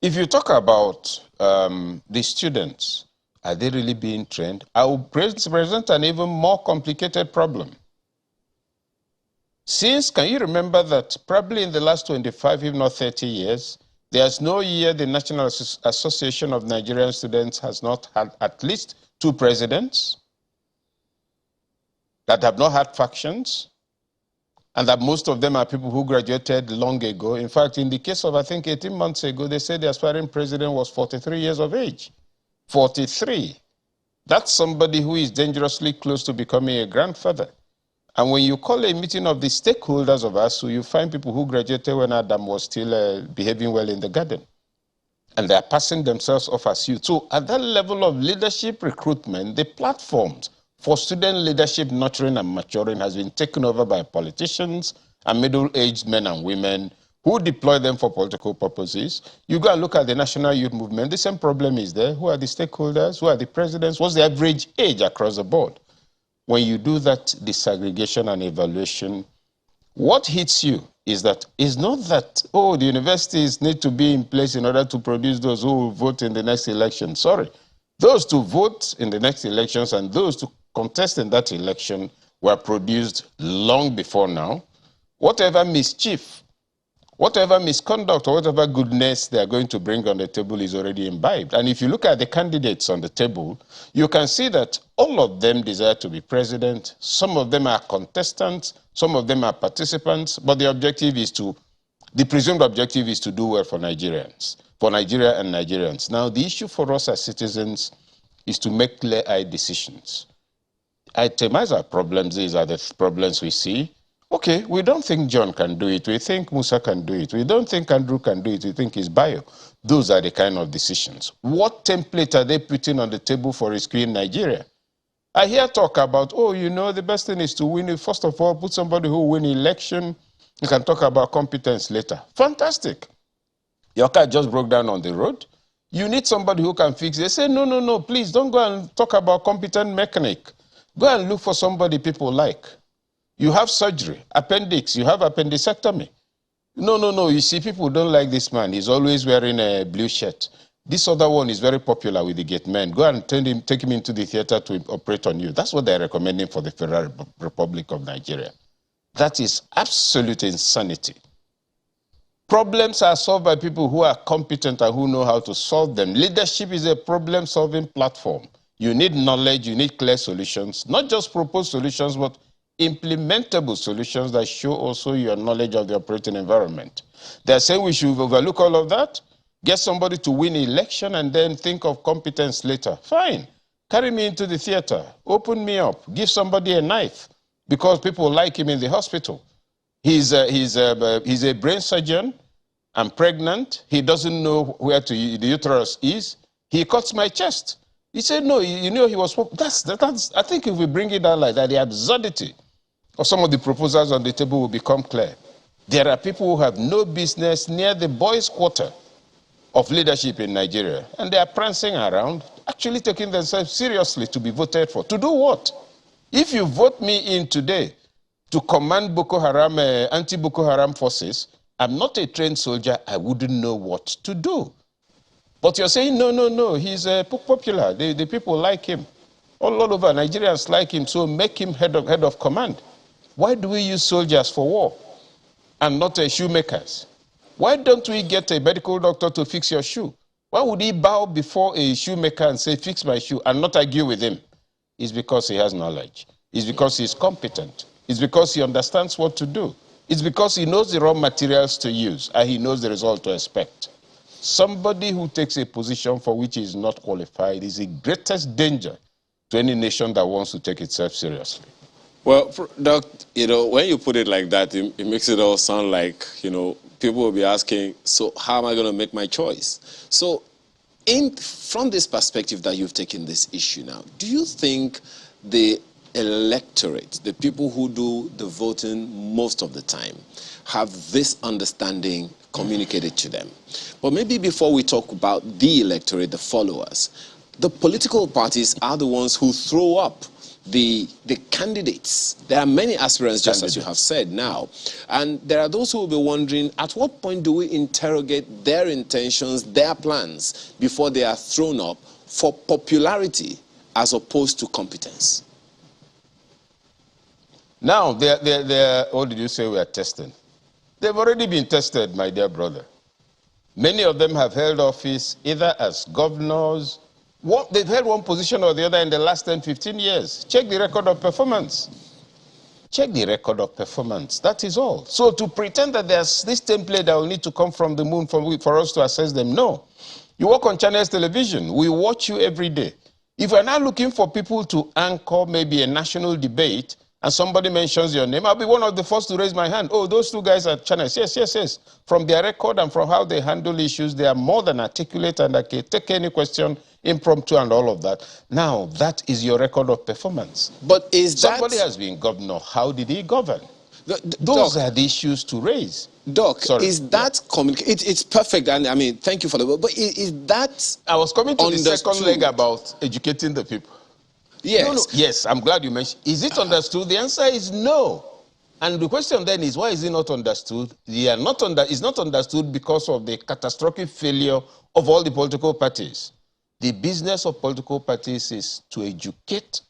If you talk about the students, are they really being trained? I will present an even more complicated problem. Can you remember that probably in the last 25, if not 30 years, there's no year the National Association of Nigerian Students has not had at least 2 presidents, that have not had factions, and that most of them are people who graduated long ago. In fact, in the case of, I think, 18 months ago, they said the aspiring president was 43 years of age. 43. That's somebody who is dangerously close to becoming a grandfather. And when you call a meeting of the stakeholders of ASUU, you find people who graduated when Adam was still behaving well in the garden. And they are passing themselves off as youth. So at that level of leadership recruitment, the platforms for student leadership nurturing and maturing has been taken over by politicians and middle-aged men and women who deploy them for political purposes. You go and look at the national youth movement, the same problem is there. Who are the stakeholders? Who are the presidents? What's the average age across the board? When you do that disaggregation and evaluation, what hits you is that it's not that, oh, the universities need to be in place in order to produce those who will vote in the next election. Sorry. Those to vote in the next elections and those to contest in that election were produced long before now. Whatever mischief, whatever misconduct or whatever goodness they are going to bring on the table is already imbibed. And if you look at the candidates on the table, you can see that all of them desire to be president. Some of them are contestants, some of them are participants, but the objective is to, the presumed objective is to do well for Nigerians, for Nigeria and Nigerians. Now, the issue for us as citizens is to make clear-eyed decisions. Itemize our problems. These are the problems we see. Okay, we don't think John can do it. We think Musa can do it. We don't think Andrew can do it. We think it's Bayo. Those are the kind of decisions. What template are they putting on the table for rescuing Nigeria? I hear talk about, oh, you know, the best thing is to win it. First of all, put somebody who will win election. You can talk about competence later. Fantastic. Your car just broke down on the road. You need somebody who can fix it. They say, no, no, no, please don't go and talk about competent mechanic. Go and look for somebody people like. You have surgery, appendix, you have appendectomy. No, no, no, you see, people don't like this man. He's always wearing a blue shirt. This other one is very popular with the gate men. Go and take him into the theater to operate on you. That's what they're recommending for the Federal Republic of Nigeria. That is absolute insanity. Problems are solved by people who are competent and who know how to solve them. Leadership is a problem-solving platform. You need knowledge, you need clear solutions, not just proposed solutions, but implementable solutions that show also your knowledge of the operating environment. They're saying we should overlook all of that, get somebody to win an election, and then think of competence later. Fine. Carry me into the theater. Open me up. Give somebody a knife because people like him in the hospital. He's a brain surgeon. I'm pregnant. He doesn't know where the uterus is. He cuts my chest. He said, no, you know he was... That's, I think if we bring it down like that, the absurdity of some of the proposals on the table will become clear. There are people who have no business near the boys' quarter of leadership in Nigeria, and they are prancing around, actually taking themselves seriously to be voted for. To do what? If you vote me in today to command Boko Haram, anti-Boko Haram forces, I'm not a trained soldier, I wouldn't know what to do. But you're saying, no, no, no, he's popular. The people like him. All over, Nigerians like him, so make him head of command. Why do we use soldiers for war and not shoemakers? Why don't we get a medical doctor to fix your shoe? Why would he bow before a shoemaker and say, fix my shoe, and not argue with him? It's because he has knowledge. It's because he's competent. It's because he understands what to do. It's because he knows the raw materials to use, and he knows the result to expect. Somebody who takes a position for which he is not qualified is the greatest danger to any nation that wants to take itself seriously. Well, Doc, you know, when you put it like that, it makes it all sound like, you know, people will be asking, so how am I going to make my choice? So from this perspective that you've taken this issue now, do you think the electorate, the people who do the voting most of the time, have this understanding communicated to them? But maybe before we talk about the electorate, the followers, the political parties are the ones who throw up the candidates. There are many aspirants, just as you have said now. And there are those who will be wondering, at what point do we interrogate their intentions, their plans, before they are thrown up for popularity as opposed to competence? Now, they're, what did you say we are testing? They've already been tested, my dear brother. Many of them have held office either as governors. They've held one position or the other in the last 10, 15 years. Check the record of performance. Check the record of performance. That is all. So to pretend that there's this template that will need to come from the moon for us to assess them, no. You work on Channels Television. We watch you every day. If we're now looking for people to anchor maybe a national debate and somebody mentions your name, I'll be one of the first to raise my hand. Oh, those two guys are channels. Yes, yes, yes. From their record and from how they handle issues, they are more than articulate and they can take any question impromptu and all of that. Now, that is your record of performance. But is somebody has been governor. How did he govern? Those are the issues to raise. Doc, Sorry. is that it's perfect, and I mean, thank you for the word, but is that I was coming to understood? the second leg about educating the people. Yes. No, no. Yes, I'm glad you mentioned. Is it understood? The answer is no. And the question then is, why is it not understood? It's not understood because of the catastrophic failure of all the political parties. The business of political parties is to educate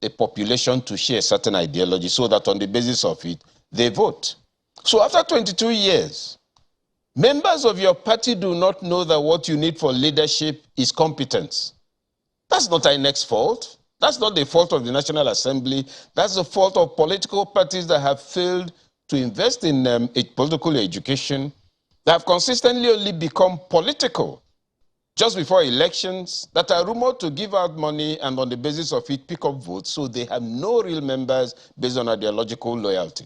a population to share a certain ideology so that on the basis of it, they vote. So after 22 years, members of your party do not know that what you need for leadership is competence. That's not INEC's fault. That's not the fault of the National Assembly. That's the fault of political parties that have failed to invest in political education, that have consistently only become political just before elections, that are rumored to give out money and on the basis of it pick up votes, so they have no real members based on ideological loyalty.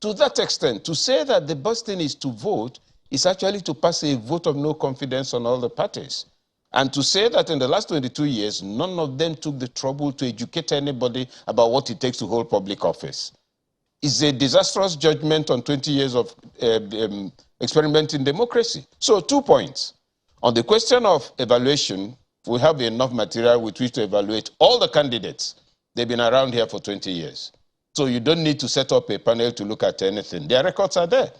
To that extent, to say that the best thing is to vote is actually to pass a vote of no confidence on all the parties. And to say that in the last 22 years, none of them took the trouble to educate anybody about what it takes to hold public office is a disastrous judgment on 20 years of experimenting democracy. So 2 points. On the question of evaluation, we have enough material with which to evaluate all the candidates. They've been around here for 20 years. So you don't need to set up a panel to look at anything. Their records are there.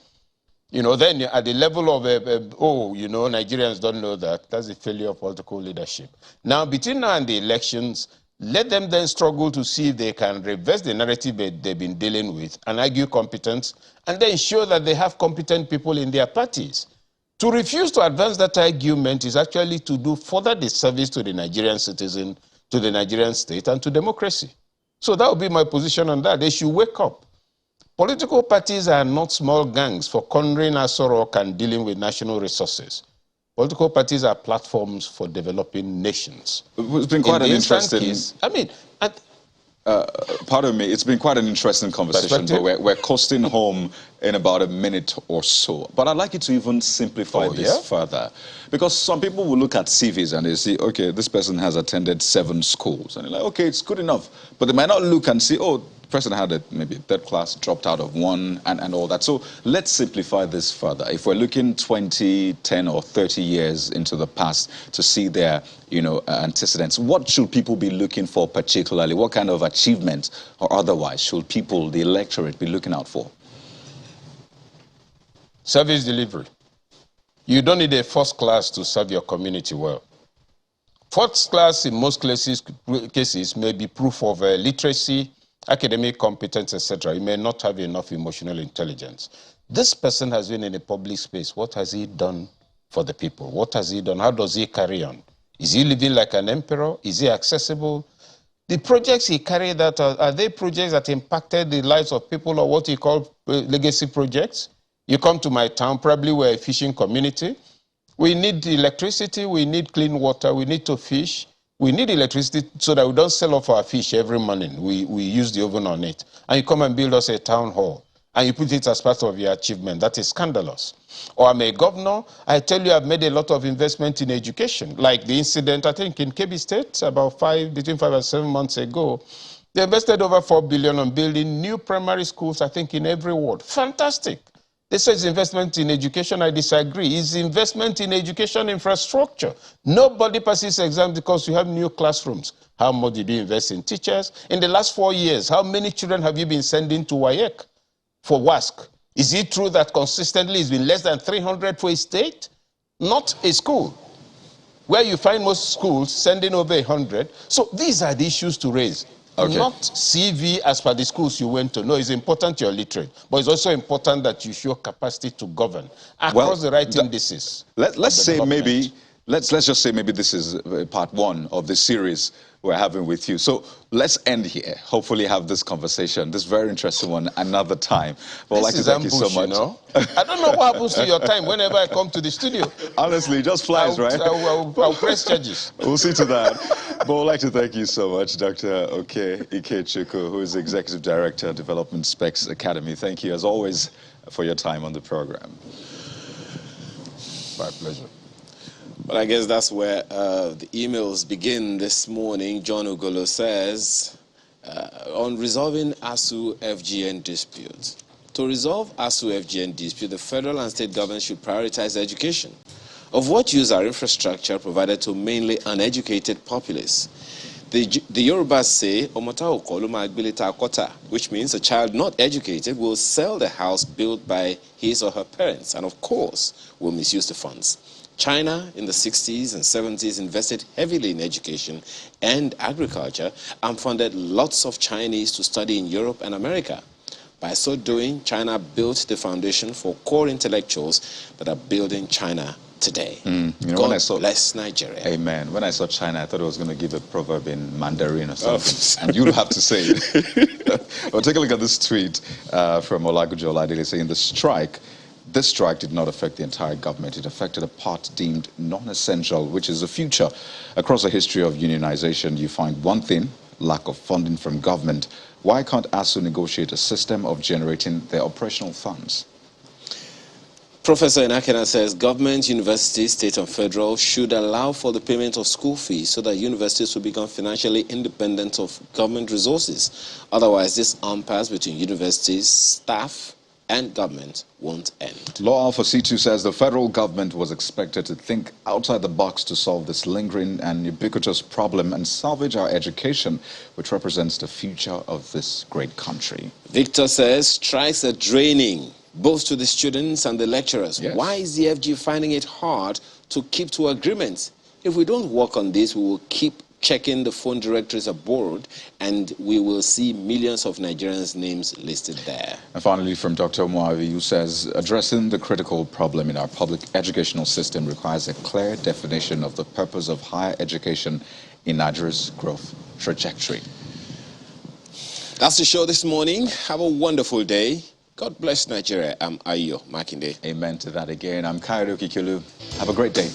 You know, then at the level of, Nigerians don't know that. That's the failure of political leadership. Now, between now and the elections, let them then struggle to see if they can reverse the narrative they've been dealing with and argue competence, and then show that they have competent people in their parties. To refuse to advance that argument is actually to do further disservice to the Nigerian citizen, to the Nigerian state, and to democracy. So that would be my position on that. They should wake up. Political parties are not small gangs for cornering ASUU Rock and dealing with national resources. Political parties are platforms for developing nations. It's been quite an interesting... case, I mean... pardon me, it's been quite an interesting conversation, but we're coasting home in about a minute or so. But I'd like you to even simplify this further. Because some people will look at CVs and they see, okay, this person has attended 7 schools. And they're like, okay, it's good enough. But they might not look and see, oh, the person had maybe a 3rd class, dropped out of 1, and all that. So let's simplify this further. If we're looking 20, 10, or 30 years into the past to see their, antecedents, what should people be looking for particularly? What kind of achievement or otherwise should people, the electorate, be looking out for? Service delivery. You don't need a 1st class to serve your community well. 1st class, in most cases may be proof of literacy, academic competence, etc. You may not have enough emotional intelligence. This person has been in a public space. What has he done for the people? What has he done? How does he carry on? Is he living like an emperor? Is he accessible? The projects he carried out, are they projects that impacted the lives of people, or what he called legacy projects? You come to my town, probably we're a fishing community. We need electricity, we need clean water, we need to fish. We need electricity so that we don't sell off our fish every morning. We use the oven on it. And you come and build us a town hall, and you put it as part of your achievement. That is scandalous. Or I'm a governor, I tell you I've made a lot of investment in education. Like the incident, I think, in Kebbi State, about between 5 and 7 months ago. They invested over 4 billion on building new primary schools, I think, in every ward. Fantastic. They say it's investment in education. I disagree. It's investment in education infrastructure. Nobody passes exams because you have new classrooms. How much did you invest in teachers? In the last 4 years, how many children have you been sending to WAEC for WASC? Is it true that consistently it's been less than 300 for a state? Not a school. Where you find most schools sending over 100. So these are the issues to raise. Okay. Not CV as per the schools you went to. No, it's important you're literate. But it's also important that you show capacity to govern across the right indices. Let's say maybe let's just say maybe this is part one of the series we're having with you. So let's end here. Hopefully have this conversation, this very interesting one, another time. Well, I'd like to thank you so much. You know? I don't know what happens to your time whenever I come to the studio. Honestly, it just flies, right? I'll press charges. We'll see to that. But I'd like to thank you so much, Dr. Oke Ikechukwu, who is Executive Director, Development Specs Academy. Thank you, as always, for your time on the program. My pleasure. Well, I guess that's where the emails begin this morning. John Ugolo says, on resolving ASUU FGN dispute. To resolve ASUU FGN dispute, the federal and state government should prioritize education. Of what use are infrastructure provided to mainly uneducated populace? The Yorubas say, "Omota okoluma agbilita akota," which means a child not educated will sell the house built by his or her parents and, of course, will misuse the funds. China in the 60s and 70s invested heavily in education and agriculture and funded lots of Chinese to study in Europe and America. By so doing, China built the foundation for core intellectuals that are building China today. You know, God when I saw, bless Nigeria. Amen. When I saw China, I thought I was going to give a proverb in Mandarin or something, and you'll have to say it. Well, take a look at this tweet from Olagujo Oladele saying, this strike did not affect the entire government. It affected a part deemed non-essential, which is the future. Across the history of unionization, you find one thing: lack of funding from government. Why can't ASUU negotiate a system of generating their operational funds? Professor Inakena says government, universities, state and federal should allow for the payment of school fees so that universities will become financially independent of government resources. Otherwise, this impasse between universities, staff, and government won't end. Law Alpha C2 says the federal government was expected to think outside the box to solve this lingering and ubiquitous problem and salvage our education, which represents the future of this great country. Victor says strikes are draining both to the students and the lecturers. Yes. Why is the FG finding it hard to keep to agreements? If we don't work on this, we will keep checking the phone directories abroad, and we will see millions of Nigerians' names listed there. And finally, from Dr. Moavi, who says, addressing the critical problem in our public educational system requires a clear definition of the purpose of higher education in Nigeria's growth trajectory. That's the show this morning. Have a wonderful day. God bless Nigeria. I'm Ayo Makinde. Amen to that again. I'm Kairu Kikilu. Have a great day.